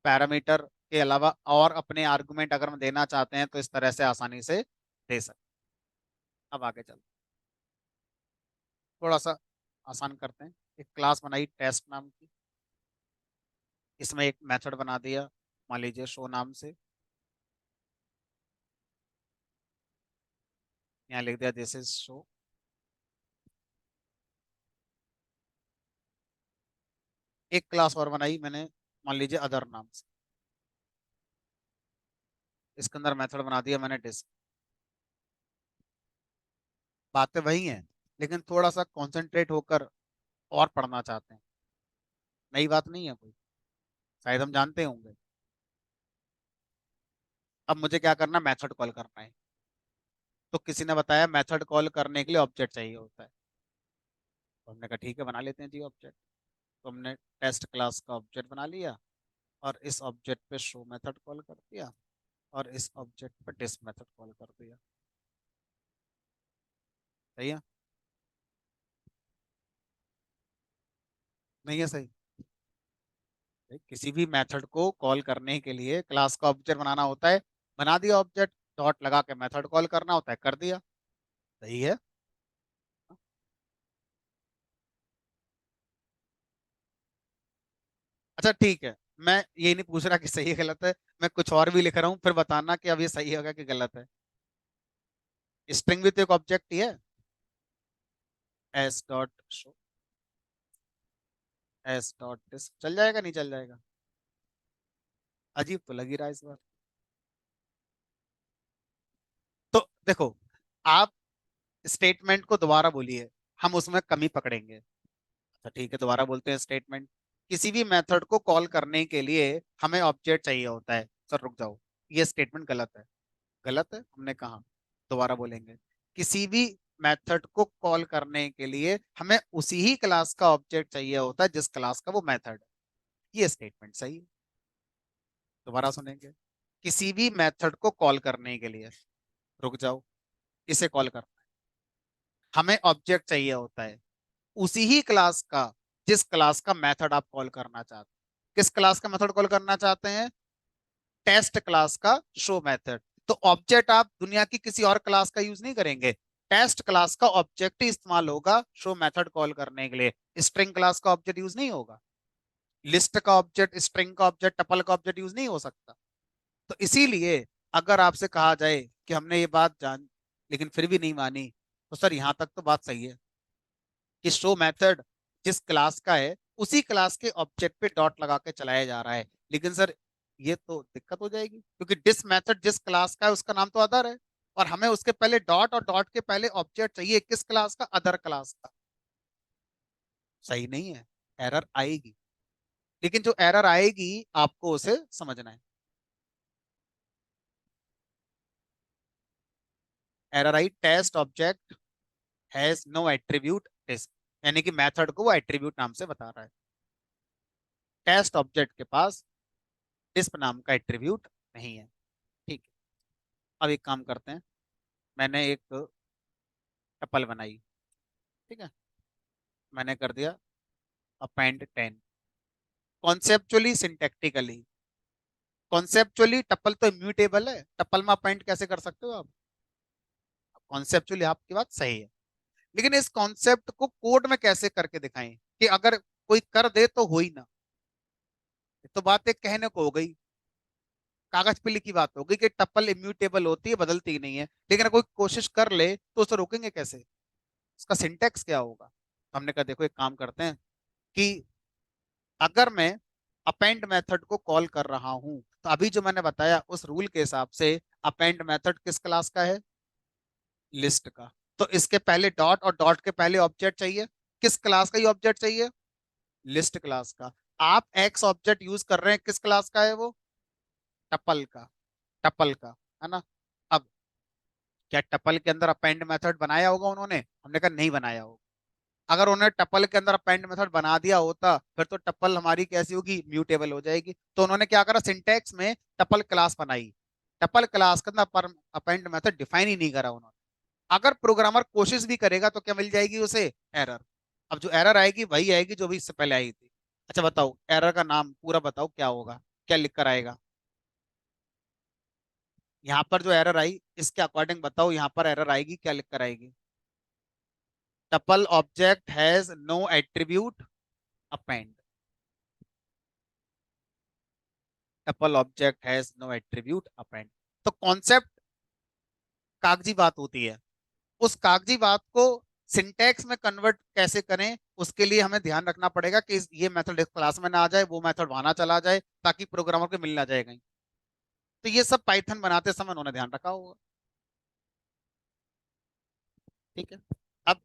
पैरामीटर के अलावा और अपने आर्गुमेंट अगर हम देना चाहते हैं तो इस तरह से आसानी से दे सकते। अब आगे चलते, थोड़ा सा आसान करते हैं। एक क्लास बनाई टेस्ट नाम की, इसमें एक मेथड बना दिया, मान लीजिए शो नाम से, यहाँ लिख दिया दिस इज शो। एक क्लास और बनाई मैंने, मान लीजिए अदर नाम से, इसके अंदर मेथड बना दिया मैंने डिस्क। बातें वही हैं, लेकिन थोड़ा सा कंसंट्रेट होकर और पढ़ना चाहते हैं, नई बात नहीं है कोई, शायद हम जानते होंगे। अब मुझे क्या करना, मेथड कॉल करना है। तो किसी ने बताया मेथड कॉल करने के लिए ऑब्जेक्ट चाहिए होता है, तो हमने कहा ठीक है बना लेते हैं जी ऑब्जेक्ट। तो हमने टेस्ट क्लास का ऑब्जेक्ट बना लिया, और इस ऑब्जेक्ट पे शो मेथड कॉल कर दिया, और इस ऑब्जेक्ट पे डिस्क मेथड कॉल कर दिया। सही है, नहीं है सही? किसी भी मेथड को कॉल करने के लिए क्लास का ऑब्जेक्ट बनाना होता है, बना दिया ऑब्जेक्ट, डॉट लगा के मेथड कॉल करना होता है, कर दिया। सही है। अच्छा ठीक है, मैं ये नहीं पूछ रहा कि सही है गलत है, मैं कुछ और भी लिख रहा हूँ, फिर बताना कि अब ये सही होगा कि गलत है। स्ट्रिंग भी तो एक ऑब्जेक्ट ही है, S dot show, S dot disc, चल जाएगा नहीं चल जाएगा? अजीब तो लग ही रहा है इस बार। तो देखो, आप स्टेटमेंट को दोबारा बोलिए, हम उसमें कमी पकड़ेंगे। अच्छा ठीक है, दोबारा बोलते हैं स्टेटमेंट। किसी भी मेथड को कॉल करने के लिए हमें ऑब्जेक्ट चाहिए होता है। सर रुक जाओ, ये स्टेटमेंट गलत है। गलत है हमने कहा, दोबारा बोलेंगे। किसी भी मेथड को कॉल करने के लिए हमें उसी ही क्लास का ऑब्जेक्ट चाहिए होता है जिस क्लास का वो मेथड है। ये स्टेटमेंट सही है। दोबारा सुनेंगे, किसी भी मेथड को कॉल करने के लिए, रुक जाओ, इसे कॉल करना है, हमें ऑब्जेक्ट चाहिए होता है उसी ही क्लास का जिस क्लास का मेथड आप कॉल करना चाहते हैं। किस क्लास का मेथड कॉल करना चाहते हैं? टेस्ट क्लास का शो मेथड। तो ऑब्जेक्ट आप दुनिया की किसी और क्लास का यूज नहीं करेंगे, टेस्ट क्लास का ऑब्जेक्ट ही इस्तेमाल होगा शो मेथड कॉल करने के लिए। स्ट्रिंग क्लास का ऑब्जेक्ट यूज नहीं होगा, लिस्ट का ऑब्जेक्ट, स्ट्रिंग का ऑब्जेक्ट, टपल का ऑब्जेक्ट यूज नहीं हो सकता। तो इसीलिए अगर आपसे कहा जाए कि हमने ये बात जान लेकिन फिर भी नहीं मानी, तो सर यहां तक तो बात सही है कि शो मेथड जिस क्लास का है उसी क्लास के ऑब्जेक्ट पे डॉट लगा के चलाया जा रहा है। लेकिन सर ये तो दिक्कत हो जाएगी, क्योंकि डिस मेथड जिस क्लास का है उसका नाम तो अदर है, और हमें उसके पहले डॉट और डॉट के पहले ऑब्जेक्ट चाहिए किस क्लास का, अदर क्लास का। सही नहीं है। एरर आएगी, लेकिन जो एरर आएगी आपको उसे समझना है। Error I test object has no attribute disp, यानी कि मेथड को वो एट्रीब्यूट नाम से बता रहा है। टेस्ट ऑब्जेक्ट के पास डिस्प नाम का एट्रीब्यूट नहीं है। ठीक है, अब एक काम करते हैं। मैंने एक टपल बनाई, ठीक है, मैंने कर दिया append 10। Conceptually syntactically, conceptually tuple तो इम्यूटेबल है, टपल में अपेंड कैसे कर सकते हो आप? कॉन्सेप्चुअली आपकी बात सही है, लेकिन इस कॉन्सेप्ट को कोड में कैसे करके दिखाएं कि अगर कोई कर दे तो हो ही ना। ये तो बात एक कहने को हो गई, कागज पे लिखी बात हो गई कि टपल इम्यूटेबल होती है, बदलती ही नहीं है, लेकिन अगर कोई कोशिश कर ले तो उसे रोकेंगे कैसे? उसका सिंटेक्स क्या होगा? तो हमने कहा देखो एक काम करते हैं कि अगर मैं अपेंड मेथड को कॉल कर रहा हूं, तो अभी जो मैंने बताया उस रूल के हिसाब से अपेंड मेथड किस क्लास का है? लिस्ट का। तो इसके पहले डॉट और डॉट के पहले ऑब्जेक्ट चाहिए, किस क्लास का ही ऑब्जेक्ट चाहिए? लिस्ट क्लास का। आप एक्स ऑब्जेक्ट यूज कर रहे हैं, किस क्लास का है वो? टपल का। टपल का, है ना? अब क्या टपल के अंदर अपेंड मेथड बनाया होगा उन्होंने? हमने कहा नहीं बनाया होगा। अगर उन्होंने टपल के अंदर अपेंड मेथड बना दिया होता फिर तो टपल हमारी कैसी होगी? म्यूटेबल हो जाएगी। तो उन्होंने क्या करा, सिंटैक्स में टपल क्लास बनाई, टपल क्लास के अंदर अपेंड मेथड डिफाइन ही नहीं करा उन्होंने। अगर प्रोग्रामर कोशिश भी करेगा तो क्या मिल जाएगी उसे? एरर। अब जो एरर आएगी वही आएगी जो भी इससे पहले आई थी। अच्छा बताओ, एरर का नाम पूरा बताओ क्या होगा, क्या लिख कर आएगा? यहाँ पर जो एरर आई इसके अकॉर्डिंग बताओ, यहाँ पर एरर आएगी, क्या लिख कर आएगी? Tuple object has no attribute append. Tuple object has no attribute append. तो कॉन्सेप्ट कागजी बात होती है, उस कागजी बात को सिंटैक्स में कन्वर्ट कैसे करें, उसके लिए हमें ध्यान रखना पड़ेगा कि ये मेथड इस क्लास में ना आ जाए, वो मेथड वहां ना चला जाए, ताकि प्रोग्रामर को मिल ना जाए कहीं। तो ये सब पाइथन बनाते समय उन्होंने ध्यान रखा होगा। ठीक है, अब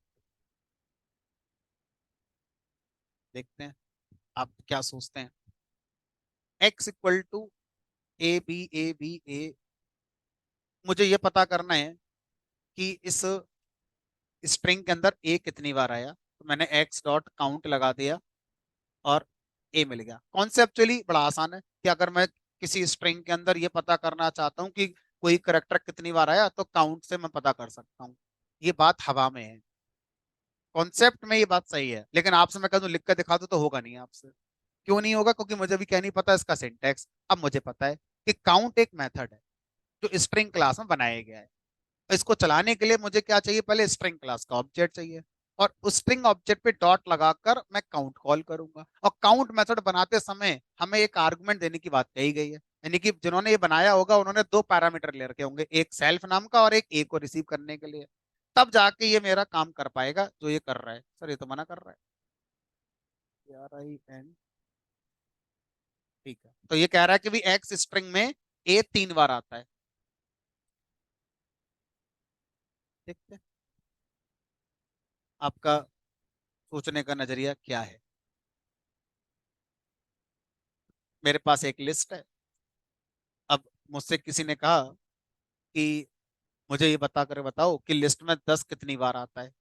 देखते हैं आप क्या सोचते हैं। X equal to A B, मुझे ये पता करना है कि इस स्ट्रिंग के अंदर ए कितनी बार आया, तो मैंने एक्स डॉट काउंट लगा दिया और ए मिल गया। कॉन्सेप्चुअली बड़ा आसान है कि अगर मैं किसी स्ट्रिंग के अंदर ये पता करना चाहता हूँ कि कोई करेक्टर कितनी बार आया, तो काउंट से मैं पता कर सकता हूँ। ये बात हवा में है, कॉन्सेप्ट में ये बात सही है, लेकिन आपसे मैं कह दूं लिख कर दिखा दूं तो होगा नहीं आपसे। क्यों नहीं होगा? क्योंकि मुझे भी क्या नहीं पता इसका सिंटैक्स। अब मुझे पता है कि काउंट एक मेथड है जो स्ट्रिंग क्लास में बनाया गया है। इसको चलाने के लिए मुझे क्या चाहिए? पहले स्ट्रिंग क्लास का ऑब्जेक्ट चाहिए, और उस स्ट्रिंग ऑब्जेक्ट पे डॉट लगाकर मैं काउंट कॉल करूंगा। और काउंट मेथड बनाते समय हमें एक आर्गुमेंट देने की बात कही गई है, यानी कि जिन्होंने ये बनाया होगा उन्होंने दो पैरामीटर ले रखे होंगे, एक सेल्फ नाम का और एक ए को रिसीव करने के लिए। तब जाके ये मेरा काम कर पाएगा जो ये कर रहा है। सर ये तो मना कर रहा है, RIN। ठीक है, तो ये कह रहा है कि भी एक्स स्ट्रिंग में ए 3 बार आता है। देखते हैं आपका सोचने का नजरिया क्या है। मेरे पास एक लिस्ट है। अब मुझसे किसी ने कहा कि मुझे ये बता कर बताओ कि लिस्ट में 10 कितनी बार आता है।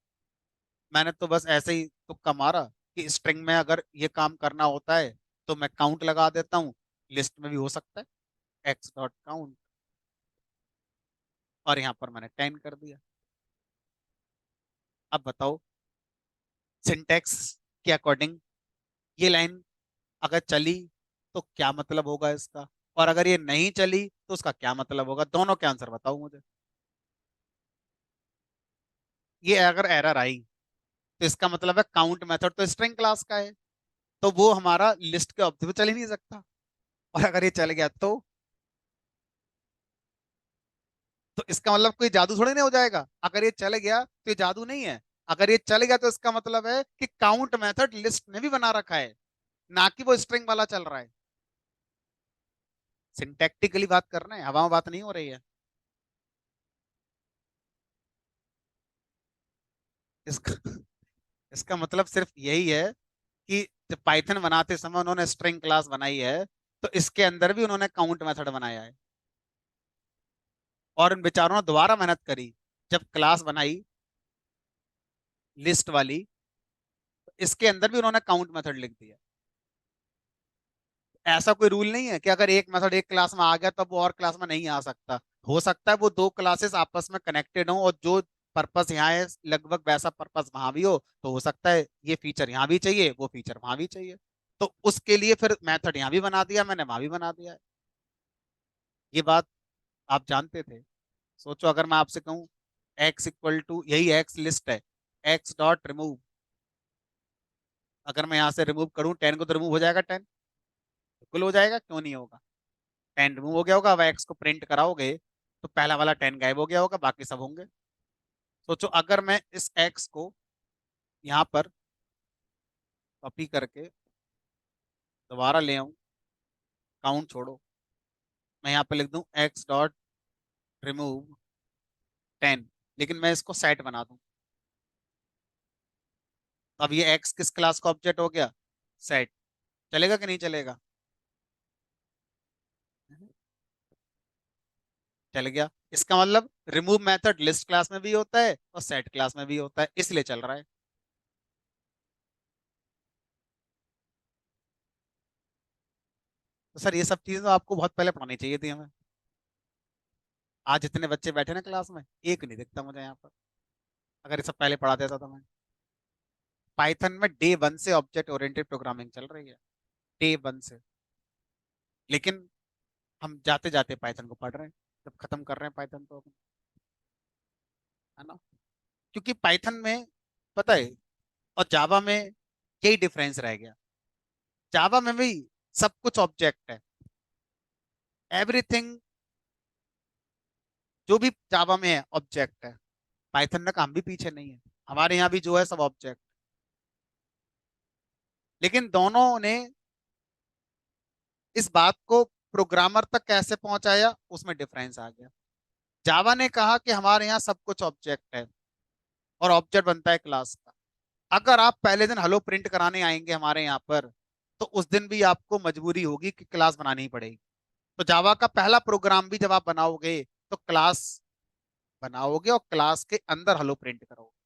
मैंने तो बस ऐसे ही तुक्का मारा कि स्ट्रिंग में अगर ये काम करना होता है तो मैं काउंट लगा देता हूँ, लिस्ट में भी हो सकता है, एक्स डॉट काउंट, और यहाँ पर मैंने 10 कर दिया। अब बताओ सिंटेक्स के अकॉर्डिंग ये लाइन अगर चली तो क्या मतलब होगा इसका, और अगर ये नहीं चली तो उसका क्या मतलब होगा? दोनों के आंसर बताओ मुझे। ये अगर एरर आई तो इसका मतलब है काउंट मेथड तो स्ट्रिंग क्लास का है, तो वो हमारा लिस्ट के ऑब्जेक्ट पे चल ही नहीं सकता। और अगर ये चल गया तो इसका मतलब कोई जादू थोड़ी नहीं हो जाएगा। अगर ये चल गया तो ये जादू नहीं है। अगर ये चल गया तो इसका मतलब है कि काउंट मेथड लिस्ट में भी बना रखा है, ना कि वो स्ट्रिंग वाला चल रहा है। सिंटैक्टिकली बात करना है, हवा में बात नहीं हो रही है। इसका इसका मतलब सिर्फ यही है कि जब पाइथन बनाते समय उन्होंने स्ट्रिंग क्लास बनाई है, तो इसके अंदर भी उन्होंने काउंट मेथड बनाया है। और इन बेचारों ने दोबारा मेहनत करी, जब क्लास बनाई लिस्ट वाली, तो इसके अंदर भी उन्होंने काउंट मेथड लिख दिया। ऐसा कोई रूल नहीं है कि अगर एक मेथड एक क्लास में आ गया तब वो और क्लास में नहीं आ सकता। हो सकता है वो दो क्लासेस आपस में कनेक्टेड हो, और जो पर्पस यहाँ है लगभग वैसा पर्पस वहां भी हो, तो हो सकता है ये फीचर यहाँ भी चाहिए, वो फीचर वहां भी चाहिए। तो उसके लिए फिर मेथड यहाँ भी बना दिया मैंने, वहां भी बना दिया है। ये बात आप जानते थे? सोचो अगर मैं आपसे कहूँ एक्स इक्वल टू, यही एक्स लिस्ट है, एक्स डॉट रिमूव, अगर मैं यहाँ से रिमूव करूँ 10 को, तो रिमूव हो जाएगा 10? बिल्कुल हो जाएगा, क्यों नहीं होगा? 10 रिमूव हो गया होगा, अब एक्स को प्रिंट कराओगे तो पहला वाला 10 गायब हो गया होगा, बाकी सब होंगे। सोचो अगर मैं इस एक्स को यहाँ पर कॉपी करके दोबारा ले आऊं, काउंट छोड़ो, मैं यहाँ पे लिख दूं एक्स डॉट रिमूव 10, लेकिन मैं इसको सेट बना दूं, तो अब ये एक्स किस क्लास का ऑब्जेक्ट हो गया? सेट। चलेगा कि नहीं चलेगा? चल गया। इसका मतलब रिमूव मेथड लिस्ट क्लास में भी होता है और सेट क्लास में भी होता है, इसलिए चल रहा है। तो सर ये सब चीजें तो आपको बहुत पहले पढ़ानी चाहिए थी हमें। आज जितने बच्चे बैठे ना क्लास में, एक नहीं दिखता मुझे यहाँ पर, अगर ये सब पहले पढ़ा देता तो मैं। पाइथन में डे वन से ऑब्जेक्ट ओरिएंटेड प्रोग्रामिंग चल रही है, डे वन से। लेकिन हम जाते जाते पाइथन को पढ़ रहे हैं, जब खत्म कर रहे हैं पाइथन तो अपन, है ना? क्योंकि पाइथन में पता है, और जावा में यही डिफरेंस रह गया। जावा में भी सब कुछ ऑब्जेक्ट है, एवरीथिंग जो भी जावा में है ऑब्जेक्ट है। पाइथन में काम भी पीछे नहीं है, हमारे यहाँ भी जो है सब ऑब्जेक्ट। लेकिन दोनों ने इस बात को प्रोग्रामर तक कैसे पहुंचाया, उसमें डिफरेंस आ गया। जावा ने कहा कि हमारे यहाँ सब कुछ ऑब्जेक्ट है, और ऑब्जेक्ट बनता है क्लास का। अगर आप पहले दिन हेलो प्रिंट कराने आएंगे हमारे यहाँ पर, तो उस दिन भी आपको मजबूरी होगी कि क्लास बनानी ही पड़ेगी। तो जावा का पहला प्रोग्राम भी जब आप बनाओगे, तो क्लास बनाओगे और क्लास के अंदर हेलो प्रिंट करोगे।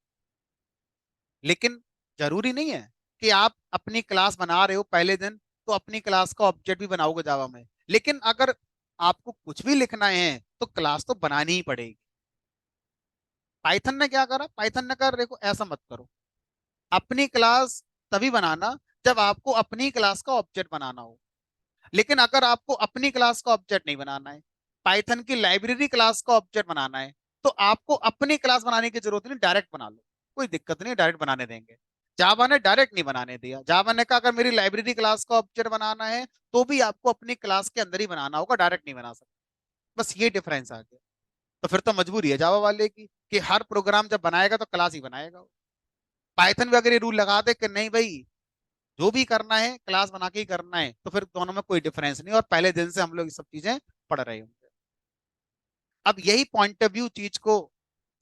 लेकिन जरूरी नहीं है कि आप अपनी क्लास बना रहे हो पहले दिन तो अपनी क्लास का ऑब्जेक्ट भी बनाओगे जावा में। लेकिन अगर आपको कुछ भी लिखना है तो क्लास तो बनानी ही पड़ेगी। पाइथन ने क्या करा, पाइथन ने कहा देखो ऐसा मत करो, अपनी क्लास तभी बनाना जब आपको अपनी क्लास का ऑब्जेक्ट बनाना हो। लेकिन अगर आपको अपनी क्लास का ऑब्जेक्ट नहीं बनाना है, पाइथन की लाइब्रेरी क्लास का ऑब्जेक्ट बनाना है, तो आपको अपनी क्लास बनाने की जरूरत नहीं, डायरेक्ट बना लो, कोई दिक्कत नहीं, डायरेक्ट बनाने देंगे। जावा ने डायरेक्ट नहीं बनाने दिया, जावा ने कहा अगर मेरी लाइब्रेरी क्लास का ऑब्जेक्ट बनाना है तो भी आपको अपनी क्लास के अंदर ही बनाना होगा, डायरेक्ट नहीं बना सकते। बस ये डिफरेंस आ गया। तो फिर तो मजबूरी है जावा वाले की कि हर प्रोग्राम जब बनाएगा तो क्लास ही बनाएगा। पाइथन भी अगर ये रूल लगा दे कि नहीं भाई, जो भी करना है क्लास बना के ही करना है, तो फिर दोनों में कोई डिफरेंस नहीं, और पहले दिन से हम लोग ये सब चीजें पढ़ रहे होंगे। अब यही पॉइंट ऑफ व्यू चीज को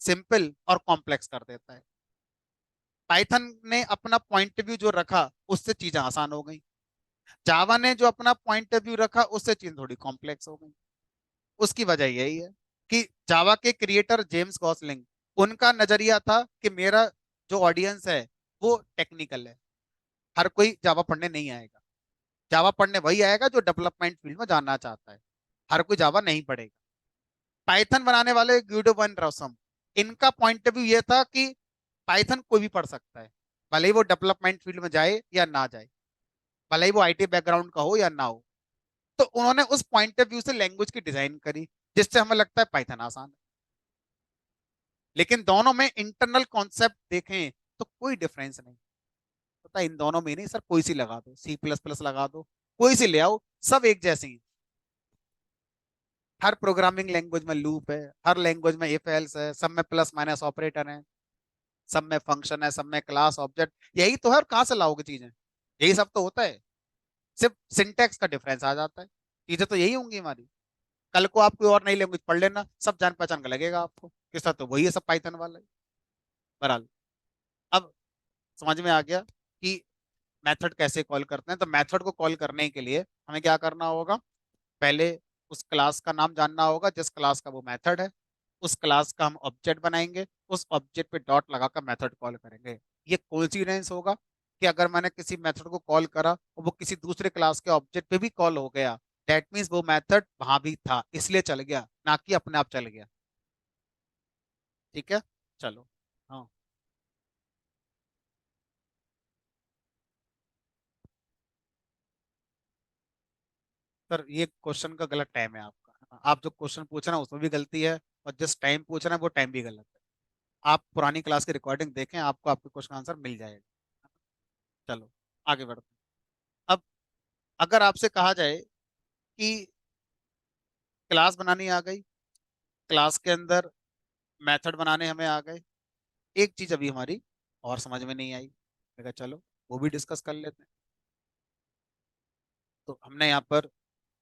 सिंपल और कॉम्प्लेक्स कर देता है। पाइथन ने अपना पॉइंट ऑफ व्यू जो रखा, उससे चीजें आसान हो गई। जावा ने जो अपना पॉइंट ऑफ व्यू रखा, उससे चीज थोड़ी कॉम्प्लेक्स हो गई। उसकी वजह यही है कि जावा के क्रिएटर जेम्स गॉसलिंग, उनका नजरिया था कि मेरा जो ऑडियंस है वो टेक्निकल है, हर कोई जावा पढ़ने नहीं आएगा। जावा पढ़ने वही आएगा जो डेवलपमेंट फील्ड में जानना चाहता है, हर कोई जावा नहीं पढ़ेगा। पाइथन बनाने वाले ग्यूडो वन रॉसम, इनका पॉइंट ऑफ व्यू ये था कि पाइथन कोई भी पढ़ सकता है, भले ही वो डेवलपमेंट फील्ड में जाए या ना जाए, भले ही वो आईटी बैकग्राउंड का हो या ना हो। तो उन्होंने उस पॉइंट ऑफ व्यू से लैंग्वेज की डिजाइन करी, जिससे हमें लगता है पाइथन आसान है। लेकिन दोनों में इंटरनल कॉन्सेप्ट देखें तो कोई डिफरेंस नहीं। पता है इन दोनों में नहीं सर, कोई सी लगा दो, सी प्लस प्लस लगा दो, कोई सी ले आओ, सब एक जैसी हैं। हर प्रोग्रामिंग लैंग्वेज में लूप है, हर लैंग्वेज में इफ एल्स है, सब में प्लस माइनस ऑपरेटर है, सब में फंक्शन है, सब में क्लास ऑब्जेक्ट, यही तो है। और कहाँ से लाओगे चीजें? यही सब तो होता है, सिर्फ सिंटेक्स का डिफरेंस आ जाता है। चीजें तो यही होंगी हमारी। कल को आप कोई और नई लैंग्वेज पढ़ लेना, सब जान पहचान का लगेगा आपको कि सर तो वही है, सब पाइथन वाला है। बहरहाल अब समझ में आ गया कि मेथड कैसे कॉल करते हैं। तो मेथड को कॉल करने के लिए हमें क्या करना होगा, पहले उस क्लास का नाम जानना होगा जिस क्लास का वो मेथड है। उस क्लास का हम ऑब्जेक्ट बनाएंगे, उस ऑब्जेक्ट पे डॉट लगाकर मेथड कॉल करेंगे। ये कोइंसिडेंस होगा कि अगर मैंने किसी मेथड को कॉल करा और वो किसी दूसरे क्लास के ऑब्जेक्ट पे भी कॉल हो गया, दैट मीन्स वो मेथड वहां भी था इसलिए चल गया, ना कि अपने आप चल गया। ठीक है, चलो। हाँ सर, ये क्वेश्चन का गलत टाइम है आपका। आप जो क्वेश्चन पूछ रहे हैं उसमें भी गलती है, और जिस टाइम पूछ रहे हैं वो टाइम भी गलत है। आप पुरानी क्लास की रिकॉर्डिंग देखें, आपको आपके क्वेश्चन का आंसर मिल जाएगा। चलो आगे बढ़ते हैं। अब अगर आपसे कहा जाए कि क्लास बनानी आ गई, क्लास के अंदर मेथड बनाने हमें आ गए, एक चीज अभी हमारी और समझ में नहीं आई, मैं कहा चलो वो भी डिस्कस कर लेते हैं। तो हमने यहाँ पर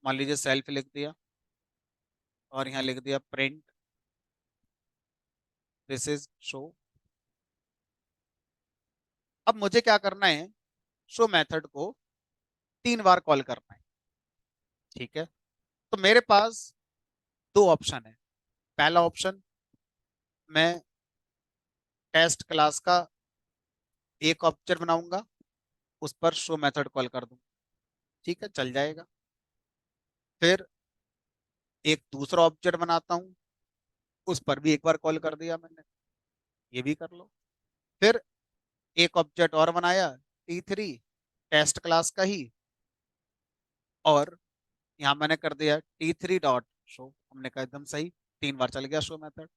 मान लीजिए सेल्फ लिख दिया, और यहाँ लिख दिया प्रिंट दिस इज शो। अब मुझे क्या करना है, शो मेथड को 3 बार कॉल करना है। ठीक है, तो मेरे पास दो ऑप्शन है। पहला ऑप्शन, मैं टेस्ट क्लास का एक ऑब्जेक्ट बनाऊंगा, उस पर शो मेथड कॉल कर दूंगा। ठीक है, चल जाएगा। फिर एक दूसरा ऑब्जेक्ट बनाता हूँ, उस पर भी एक बार कॉल कर दिया मैंने, ये भी कर लो। फिर एक ऑब्जेक्ट और बनाया, T3 टेस्ट क्लास का ही, और यहाँ मैंने कर दिया T3 डॉट शो। हमने कहा एकदम सही, 3 बार चल गया शो मेथड।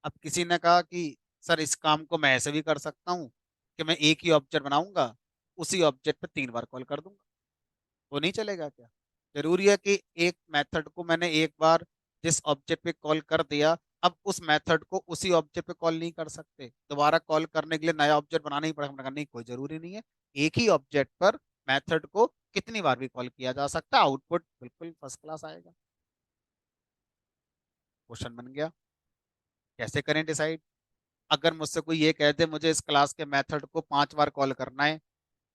अब किसी ने कहा कि सर इस काम को मैं ऐसे भी कर सकता हूँ कि मैं एक ही ऑब्जेक्ट बनाऊंगा, उसी ऑब्जेक्ट पे 3 बार कॉल कर दूंगा, वो नहीं चलेगा क्या? जरूरी है कि एक मेथड को मैंने एक बार जिस ऑब्जेक्ट पे कॉल कर दिया, अब उस मेथड को उसी ऑब्जेक्ट पे कॉल नहीं कर सकते, दोबारा कॉल करने के लिए नया ऑब्जेक्ट बनाना ही पड़ेगा। हमने कहा नहीं, कोई जरूरी नहीं है, एक ही ऑब्जेक्ट पर मेथड को कितनी बार भी कॉल किया जा सकता है, आउटपुट बिल्कुल फर्स्ट क्लास आएगा। क्वेश्चन बन गया, कैसे करें डिसाइड। अगर मुझसे कोई ये कह दे मुझे इस क्लास के मेथड को 5 बार कॉल करना है,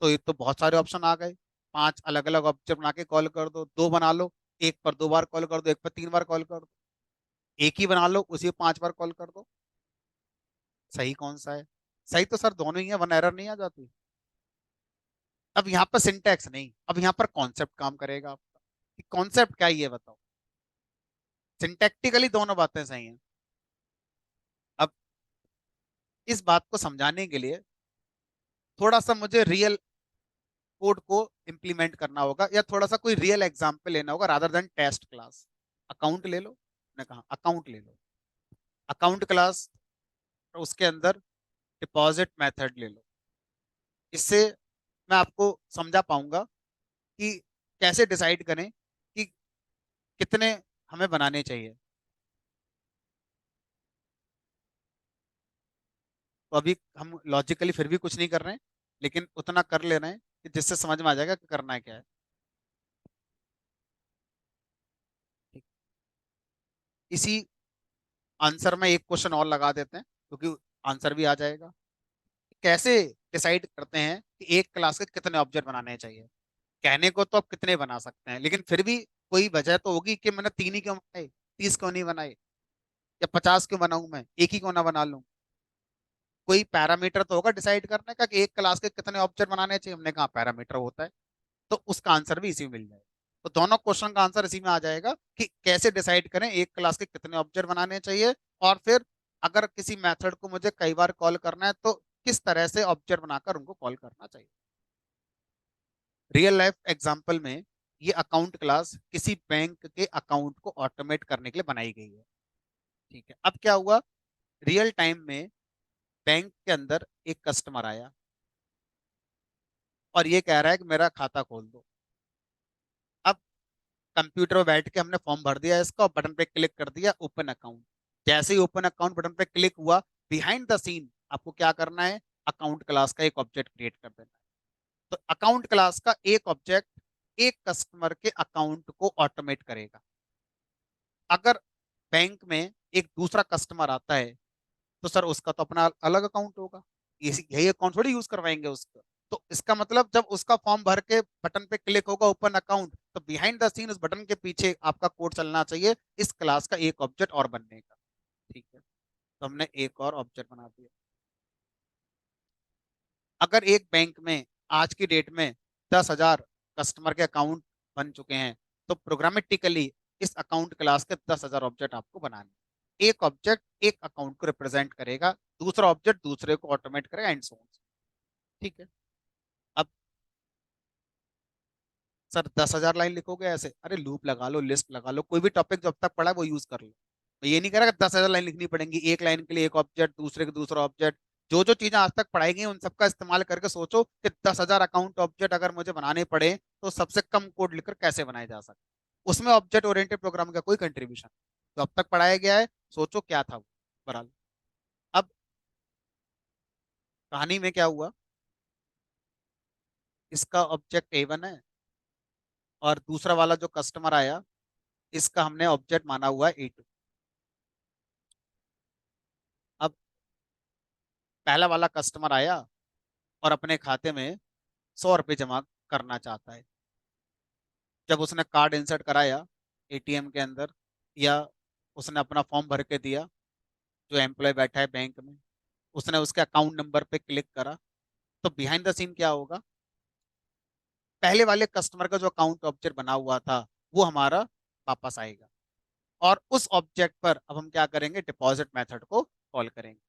तो ये तो बहुत सारे ऑप्शन आ गए। 5 अलग अलग ऑब्जेक्ट बना के कॉल कर दो, दो बना लो, एक पर 2 बार कॉल कर दो, एक पर 3 बार कॉल कर दो। एक ही बना लो, उसी पर 5 बार कॉल कर दो। सही कौन सा है? सही तो सर दोनों ही है, वन एरर नहीं आ जाती। अब यहाँ पर सिंटैक्स नहीं, अब यहाँ पर कॉन्सेप्ट काम करेगा आपका। कॉन्सेप्ट क्या है ये बताओ। सिंटैक्टिकली दोनों बातें सही हैं। अब इस बात को समझाने के लिए थोड़ा सा मुझे रियल कोड को इम्प्लीमेंट करना होगा, या थोड़ा सा कोई रियल एग्जाम्पल लेना होगा rather than test class. Account ले लो, मैंने कहा अकाउंट ले लो, अकाउंट क्लास, उसके अंदर डिपॉजिट मेथड ले लो। इससे मैं आपको समझा पाऊंगा कि कैसे डिसाइड करें कि कितने हमें बनाने चाहिए। तो अभी हम लॉजिकली फिर भी कुछ नहीं कर रहे हैं, लेकिन उतना कर ले रहे हैं कि जिससे समझ में आ जाएगा कि करना है क्या है। ठीक। इसी आंसर में एक क्वेश्चन और लगा देते हैं, क्योंकि आंसर भी आ जाएगा। कैसे डिसाइड करते हैं कि एक क्लास के कितने ऑब्जेक्ट बनाने चाहिए? कहने को तो आप कितने बना सकते हैं, लेकिन फिर भी कोई वजह तो होगी कि मैंने 3 ही क्यों बनाए, 30 क्यों नहीं बनाए, या 50 क्यों बनाऊं, मैं एक ही क्यों ना बना लूं। कोई पैरामीटर तो होगा डिसाइड करने का कि एक क्लास के कितने ऑब्जेक्ट बनाने चाहिए। हमने कहा पैरामीटर होता है, तो उसका आंसर भी इसी में मिल जाएगा। तो दोनों क्वेश्चन का आंसर इसी में आ जाएगा कि कैसे डिसाइड करें एक क्लास के कितने ऑब्जेक्ट बनाने चाहिए, और फिर अगर किसी मेथड को मुझे कई बार कॉल करना है तो किस तरह से ऑब्जेक्ट बनाकर उनको कॉल करना चाहिए। रियल लाइफ एग्जांपल में ये अकाउंट क्लास किसी बैंक के अकाउंट को ऑटोमेट करने के लिए बनाई गई है। ठीक है, अब क्या हुआ, रियल टाइम में बैंक के अंदर एक कस्टमर आया और ये कह रहा है कि मेरा खाता खोल दो। अब कंप्यूटर पे बैठ के हमने फॉर्म भर दिया इसका, और बटन पे क्लिक कर दिया ओपन अकाउंट। जैसे ही ओपन अकाउंट बटन पे क्लिक हुआ, बिहाइंड द सीन आपको क्या करना है, अकाउंट क्लास का एक ऑब्जेक्ट क्रिएट कर देना है। तो अकाउंट क्लास का एक ऑब्जेक्ट एक कस्टमर के अकाउंट को ऑटोमेट करेगा। अगर बैंक में एक दूसरा कस्टमर आता है, तो सर उसका तो अपना अलग अकाउंट होगा, यही अकाउंट थोड़ी यूज करवाएंगे उसका। तो इसका मतलब जब उसका फॉर्म भर के बटन पे क्लिक होगा ओपन अकाउंट, तो बिहाइंड द सीन उस बटन के पीछे आपका कोड चलना चाहिए इस क्लास का एक ऑब्जेक्ट और बनने का। ठीक है, तो हमने एक और ऑब्जेक्ट बना दिया। अगर एक बैंक में आज की डेट में 10,000 कस्टमर के अकाउंट बन चुके हैं, तो प्रोग्रामेटिकली इस अकाउंट क्लास के 10,000 ऑब्जेक्ट आपको बनाने हैं। एक ऑब्जेक्ट एक अकाउंट को रिप्रेजेंट करेगा, दूसरा ऑब्जेक्ट दूसरे को ऑटोमेट करेगा, एंड सो ऑन। ठीक है। अब सर 10,000 लाइन लिखोगे ऐसे, अरे लूप लगा लो, लिस्ट लगा लो, कोई भी टॉपिक जो अब तक पढ़ा है वो यूज कर लो। मैं ये नहीं कह रहा कि 10,000 लाइन लिखनी पड़ेंगी, एक लाइन के लिए एक ऑब्जेक्ट, दूसरे के दूसरा ऑब्जेक्ट। जो जो चीजें आज तक पढ़ाई गई हैं, उन सबका इस्तेमाल करके सोचो कि 10,000 अकाउंट ऑब्जेक्ट अगर मुझे बनाने पड़े तो सबसे कम कोड लिखकर कैसे बनाए जा सकते। उसमें ऑब्जेक्ट ओरिएंटेड प्रोग्रामिंग का कोई कंट्रीब्यूशन जो अब तक पढ़ाया गया है, सोचो क्या था वो। बहरहाल, अब कहानी में क्या हुआ, इसका ऑब्जेक्ट A1 है, और दूसरा वाला जो कस्टमर आया, इसका हमने ऑब्जेक्ट माना हुआ है A2। अब पहला वाला कस्टमर आया और अपने खाते में 100 रुपये जमा करना चाहता है। जब उसने कार्ड इंसर्ट कराया एटीएम के अंदर, या उसने अपना फॉर्म भर के दिया, जो एम्प्लॉय बैठा है बैंक में, उसने उसके अकाउंट नंबर पे क्लिक करा, तो बिहाइंड द सीन क्या होगा, पहले वाले कस्टमर का जो अकाउंट ऑब्जेक्ट बना हुआ था वो हमारा वापस आएगा। और उस ऑब्जेक्ट पर अब हम क्या करेंगे, डिपॉजिट मेथड को कॉल करेंगे।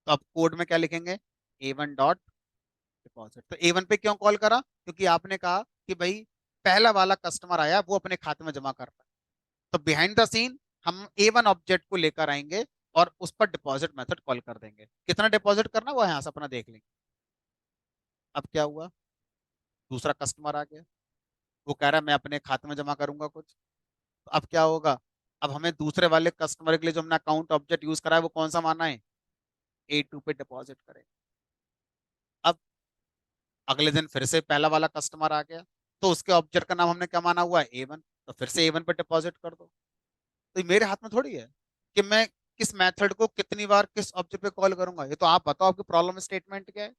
तो अब कोड में क्या लिखेंगे, A1 डॉट डिपॉजिट। तो A1 पे क्यों कॉल करा, क्योंकि आपने कहा कि भाई पहला वाला कस्टमर आया वो अपने खाते में जमा कर रहा है। तो बिहाइंड द सीन हम A1 ऑब्जेक्ट को लेकर आएंगे और उस पर डिपॉजिट मेथड कॉल कर देंगे। कितना डिपॉजिट करना वो यहाँ से अपना देख लेंगे। अब क्या हुआ, दूसरा कस्टमर आ गया, वो कह रहा है मैं अपने खाते में जमा करूंगा कुछ। तो अब क्या होगा, अब हमें दूसरे वाले कस्टमर के लिए जो हमने अकाउंट ऑब्जेक्ट यूज करा है वो कौन सा माना है, A2 पे डिपॉजिट करें। अब अगले दिन फिर से पहला वाला कस्टमर आ गया, तो उसके ऑब्जेक्ट का नाम हमने क्या माना हुआ है, A1। तो फिर से A1 पे डिपॉजिट कर दो। तो ये मेरे हाथ में थोड़ी है कि मैं किस मेथड को कितनी बार किस ऑब्जेक्ट पे कॉल करूंगा। ये तो आप बताओ आपकी प्रॉब्लम स्टेटमेंट क्या है।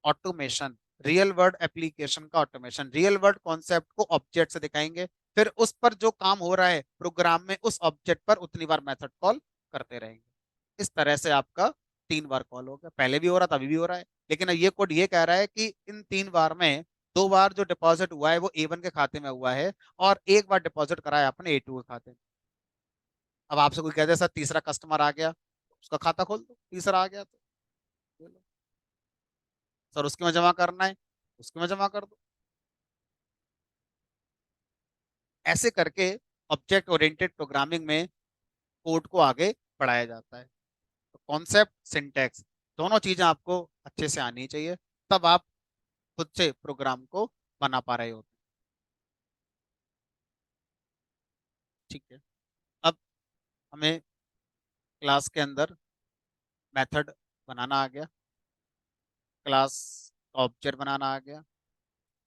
ऑटोमेशन, रियल वर्ल्ड एप्लीकेशन का ऑटोमेशन, रियल वर्ल्ड कॉन्सेप्ट को ऑब्जेक्ट से दिखाएंगे, फिर उस पर जो काम हो रहा है प्रोग्राम में उस ऑब्जेक्ट पर उतनी बार मेथड कॉल करते रहेंगे। इस तरह से आपका 3 बार कॉल हो गया, पहले भी हो रहा था अभी भी हो रहा है। लेकिन ये कोड ये कह रहा है कि इन 3 बार में 2 बार जो डिपॉजिट हुआ है वो A1 के खाते में हुआ है, और एक बार डिपॉजिट कराया आपने A2 के खाते में। अब आपसे कोई कहते सर तीसरा कस्टमर आ गया, उसका खाता खोल दो, तीसरा आ गया तो ले लो। सर उसके में जमा करना है, उसके में जमा कर दो। ऐसे करके ऑब्जेक्ट ओरिएंटेड प्रोग्रामिंग में कोड को आगे बढ़ाया जाता है। तो कॉन्सेप्ट, सिंटैक्स, दोनों चीजें आपको अच्छे से आनी चाहिए, तब आप खुद से प्रोग्राम को बना पा रहे होते हैं। ठीक है। अब हमें क्लास के अंदर मेथड बनाना आ गया, क्लास ऑब्जेक्ट बनाना आ गया,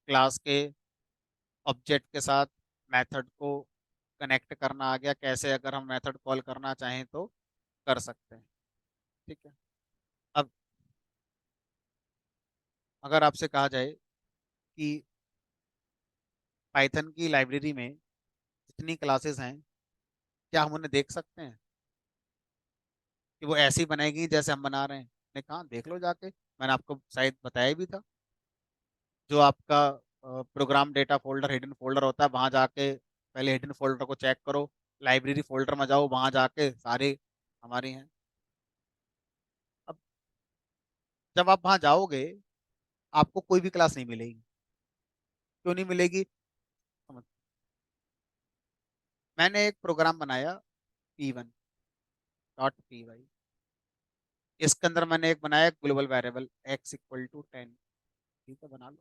क्लास के ऑब्जेक्ट के साथ मेथड को कनेक्ट करना आ गया, कैसे अगर हम मेथड कॉल करना चाहें तो कर सकते हैं। ठीक है। अब अगर आपसे कहा जाए कि पाइथन की लाइब्रेरी में जितनी क्लासेस हैं, क्या हम उन्हें देख सकते हैं कि वो ऐसी बनाएगी जैसे हम बना रहे हैं। मैंने कहा देख लो जाके, मैंने आपको शायद बताया भी था, जो आपका program data folder hidden folder होता है, वहां जाके पहले हिडन फोल्डर को चेक करो, लाइब्रेरी फोल्डर में जाओ, वहां जाके सारे हमारे हैं। अब जब आप वहां जाओगे आपको कोई भी क्लास नहीं मिलेगी। क्यों नहीं मिलेगी, समझ। मैंने एक प्रोग्राम बनाया P1.py, इसके अंदर मैंने एक बनाया ग्लोबल वेरिएबल x = 10। ठीक है, बना लो।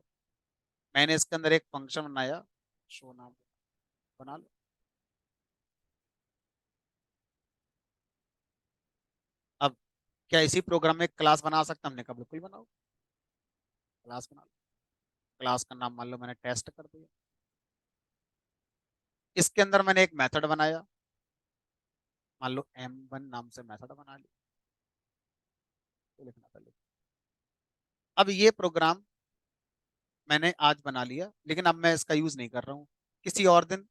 मैंने इसके अंदर एक फंक्शन बनाया, शो नाम, बना लो। अब क्या इसी प्रोग्राम में क्लास बना सकता, हमने कहा बिल्कुल बनाओ, क्लास बना लो। क्लास का नाम मान लो मैंने टेस्ट कर दिया। इसके अंदर मैंने एक मेथड बनाया, मान लो M1 नाम से मेथड बना लिया। तो लिखना था, लिख। अब ये प्रोग्राम मैंने आज बना लिया, लेकिन अब मैं इसका यूज नहीं कर रहा हूँ। किसी और दिन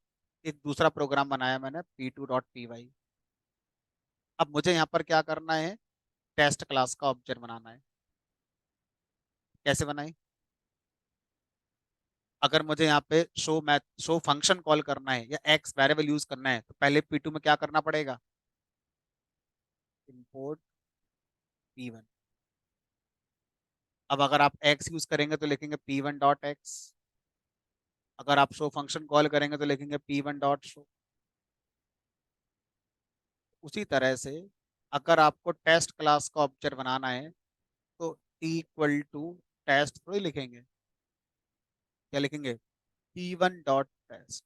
एक दूसरा प्रोग्राम बनाया मैंने, p2.py। अब मुझे यहाँ पर क्या करना है, टेस्ट क्लास का ऑब्जेक्ट बनाना है। कैसे बनाए? अगर मुझे यहाँ पे शो फंक्शन कॉल करना है या एक्स वेरिएबल यूज करना है, तो पहले p2 में क्या करना पड़ेगा, इंपोर्ट p1। अब अगर आप एक्स यूज करेंगे तो लिखेंगे p1.x। अगर आप शो फंक्शन कॉल करेंगे तो लिखेंगे p1.show। उसी तरह से अगर आपको टेस्ट क्लास का ऑब्जेक्ट बनाना है, तो इक्वल टू टेस्ट थोड़ी लिखेंगे, क्या लिखेंगे, p1.test।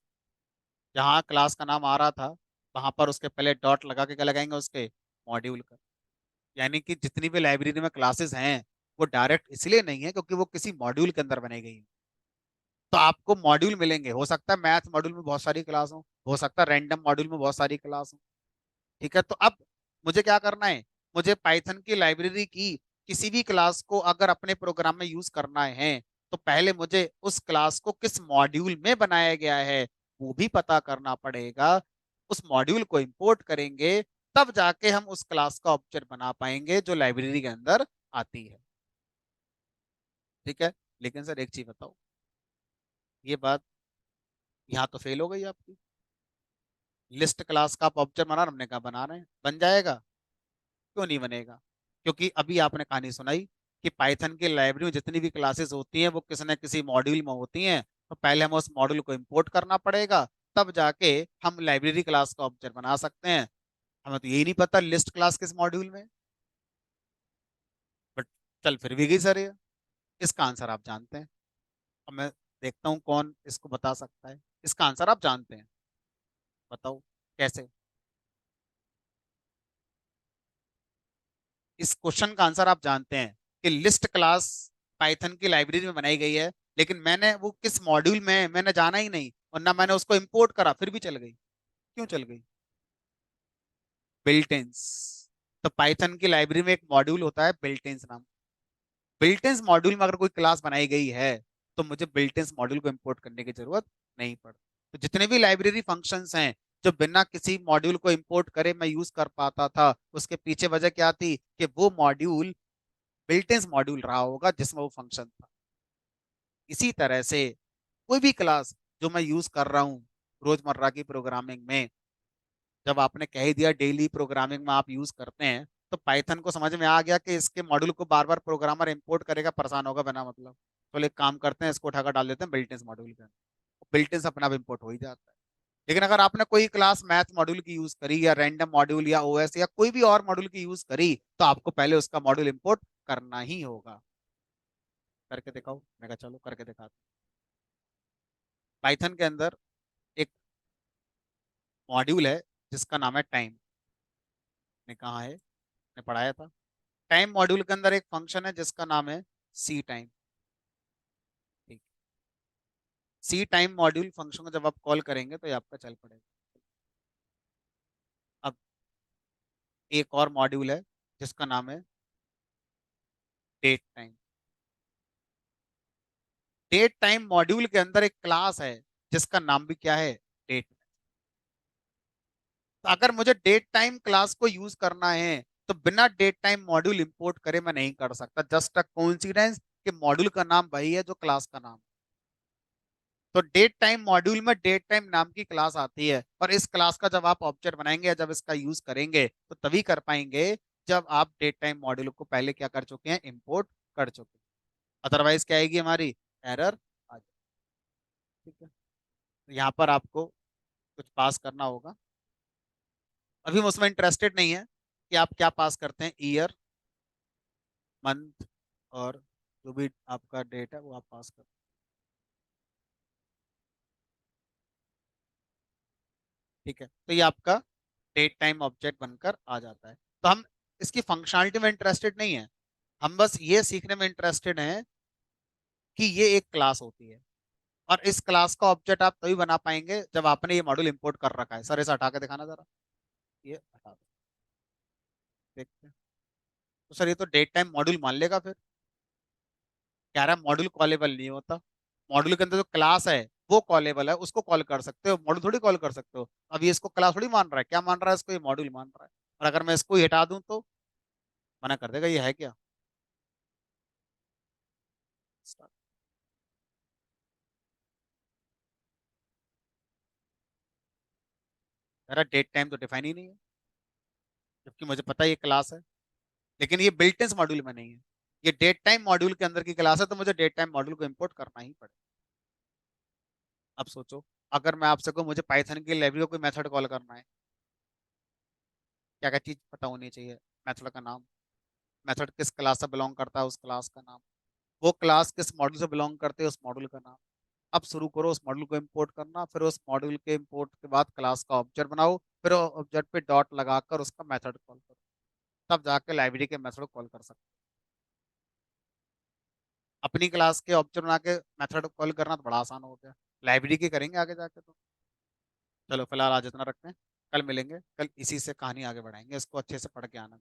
जहाँ क्लास का नाम आ रहा था, वहां पर उसके पहले डॉट लगा के क्या लगाएंगे, उसके मॉड्यूल का। यानी कि जितनी भी लाइब्रेरी में क्लासेस हैं, वो डायरेक्ट इसलिए नहीं है क्योंकि वो किसी मॉड्यूल के अंदर बनाई गई हैं। तो आपको मॉड्यूल मिलेंगे, हो सकता है मैथ मॉड्यूल में बहुत सारी क्लास हो सकता है रैंडम मॉड्यूल में बहुत सारी क्लास हो। ठीक है, तो अब मुझे क्या करना है, मुझे पाइथन की लाइब्रेरी की किसी भी क्लास को अगर अपने प्रोग्राम में यूज करना है, तो पहले मुझे उस क्लास को किस मॉड्यूल में बनाया गया है वो भी पता करना पड़ेगा। उस मॉड्यूल को इंपोर्ट करेंगे, तब जाके हम उस क्लास का ऑब्जेक्ट बना पाएंगे जो लाइब्रेरी के अंदर आती है। ठीक है, लेकिन सर एक चीज बताओ, ये बात यहाँ तो फेल हो गई आपकी। लिस्ट क्लास का आप ऑब्जेक्ट बना रहे, हमने कहा बना रहे हैं, बन जाएगा? क्यों नहीं बनेगा? क्योंकि अभी आपने कहानी सुनाई कि पाइथन की लाइब्रेरी में जितनी भी क्लासेस होती हैं वो किसी न किसी मॉड्यूल में होती हैं। तो पहले हमें उस मॉड्यूल को इंपोर्ट करना पड़ेगा, तब जाके हम लाइब्रेरी क्लास का ऑब्जेक्ट बना सकते हैं। हमें तो यही नहीं पता लिस्ट क्लास किस मॉड्यूल में। बट चल फिर भी गई सर ये। इसका आंसर आप जानते हैं। अब मैं देखता हूँ कौन इसको बता सकता है। इसका आंसर आप जानते हैं, बताओ कैसे। इस क्वेश्चन का आंसर आप जानते हैं कि लिस्ट क्लास पाइथन की लाइब्रेरी में बनाई गई है, लेकिन मैंने वो किस मॉड्यूल में है, मैंने जाना ही नहीं, और ना मैंने उसको इंपोर्ट करा, फिर भी चल गई। क्यों चल गई? बिल्ट इन्स। तो पाइथन की लाइब्रेरी में एक मॉड्यूल होता है बिल्ट इन्स नाम। बिल्ट इन्स मॉड्यूल में अगर कोई क्लास बनाई गई है, तो मुझे बिल्ट इन्स मॉड्यूल को इंपोर्ट करने की जरूरत नहीं पड़ती। तो जितने भी लाइब्रेरी फंक्शंस हैं जो बिना किसी मॉड्यूल को इंपोर्ट करे मैं यूज कर पाता था, उसके पीछे वजह क्या थी कि वो मॉड्यूल बिल्ट इन मॉड्यूल रहा होगा जिसमें वो फंक्शन था। इसी तरह से कोई भी क्लास जो मैं यूज कर रहा हूँ रोजमर्रा की प्रोग्रामिंग में, जब आपने कह ही दिया डेली प्रोग्रामिंग में आप यूज करते हैं, तो पाइथन को समझ में आ गया कि इसके मॉड्यूल को बार बार प्रोग्रामर इंपोर्ट करेगा, परेशान होगा बिना मतलब। तो एक काम करते हैं, इसको उठाकर डाल देते हैं बिल्ट इन मॉड्यूल के अंदर, बिल्ट इन अपने आप इंपोर्ट हो ही जाता है। लेकिन अगर आपने कोई क्लास मैथ मॉड्यूल की यूज करी या रैंडम मॉड्यूल या ओएस या कोई भी और मॉड्यूल की यूज करी, तो आपको पहले उसका मॉड्यूल इंपोर्ट करना ही होगा। करके दिखाओ, मैं कहा चलो करके दिखाते। पाइथन के अंदर एक मॉड्यूल है जिसका नाम है टाइम। ने कहा है, ने पढ़ाया था। टाइम मॉड्यूल के अंदर एक फंक्शन है जिसका नाम है सी टाइम। ठीक, सी टाइम मॉड्यूल फंक्शन को जब आप कॉल करेंगे तो ये आपका चल पड़ेगा। अब एक और मॉड्यूल है जिसका नाम है date time. Date time module के अंदर एक क्लास है जिसका नाम भी क्या है, डेट। तो अगर मुझे डेट टाइम क्लास को यूज करना है, तो बिना डेट टाइम मॉड्यूल इंपोर्ट करे मैं नहीं कर सकता। जस्ट अ कोइंसिडेंस कि मॉड्यूल का नाम वही है जो क्लास का नाम। तो डेट टाइम मॉड्यूल में डेट टाइम नाम की क्लास आती है, और इस क्लास का जब आप ऑब्जेक्ट बनाएंगे या जब इसका यूज करेंगे तो तभी कर पाएंगे जब आप डेट टाइम मॉड्यूल को पहले क्या कर चुके हैं, इंपोर्ट कर चुके हैं। अदरवाइज क्या आएगी हमारी, एरर आ जाए। ठीक है, तो यहाँ पर आपको कुछ पास करना होगा। अभी हम उसमें इंटरेस्टेड नहीं है कि आप क्या पास करते हैं, ईयर, मंथ, और जो भी आपका डेट है वो आप पास करते हैं। ठीक है, तो ये आपका डेट टाइम ऑब्जेक्ट बनकर आ जाता है। तो हम इसकी फंक्शनलिटी में इंटरेस्टेड नहीं है, हम बस ये सीखने में इंटरेस्टेड हैं कि ये एक क्लास होती है। और इस क्लास का ऑब्जेक्ट आप तभी बना पाएंगे जब आपने ये मॉड्यूल इंपोर्ट कर रखा है। सर इसे हटा के दिखाना जरा, ये हटा दो, देखते हैं। तो सर ये तो डेट टाइम मॉड्यूल मान लेगा फिर, कह रहा है मॉड्यूल कॉलेबल नहीं होता। मॉड्यूल के अंदर जो क्लास है वो कॉलेबल है, उसको कॉल कर सकते हो, मॉड्यूल थोड़ी कॉल कर सकते हो। अब ये इसको क्लास थोड़ी मान रहा है, क्या मान रहा है इसको, ये मॉड्यूल मान रहा है। और अगर मैं इसको ही हटा दूं तो मना कर देगा ये है क्या। मेरा डेट टाइम तो डिफाइन ही नहीं है, जबकि मुझे पता है ये क्लास है, लेकिन ये बिल्ट इन मॉड्यूल में नहीं है। ये डेट टाइम मॉड्यूल के अंदर की क्लास है, तो मुझे डेट टाइम मॉड्यूल को इंपोर्ट करना ही पड़ेगा। अब सोचो, अगर मैं आपसे कहूँ मुझे पाइथन की लाइब्रेरी को कोई मेथड कॉल करना है, क्या क्या चीज पता होनी चाहिए। मेथड का नाम, मेथड किस क्लास से बिलोंग करता है उस क्लास का नाम, वो क्लास किस मॉड्यूल से बिलोंग करते हैं उस मॉड्यूल का नाम। अब शुरू करो उस मॉड्यूल को इंपोर्ट करना, फिर उस मॉड्यूल के इंपोर्ट के बाद क्लास का ऑब्जेक्ट बनाओ, फिर ऑब्जेक्ट पे डॉट लगाकर उसका मेथड कॉल करो, तब जाके लाइब्रेरी के मेथड कॉल कर सकते हो। अपनी क्लास के ऑब्जेक्ट बना के मेथड कॉल करना तो बड़ा आसान हो गया, लाइब्रेरी की करेंगे आगे जाके तो। चलो फिलहाल आज इतना रखते हैं, कल मिलेंगे, कल इसी से कहानी आगे बढ़ाएंगे, इसको अच्छे से पढ़ के आना।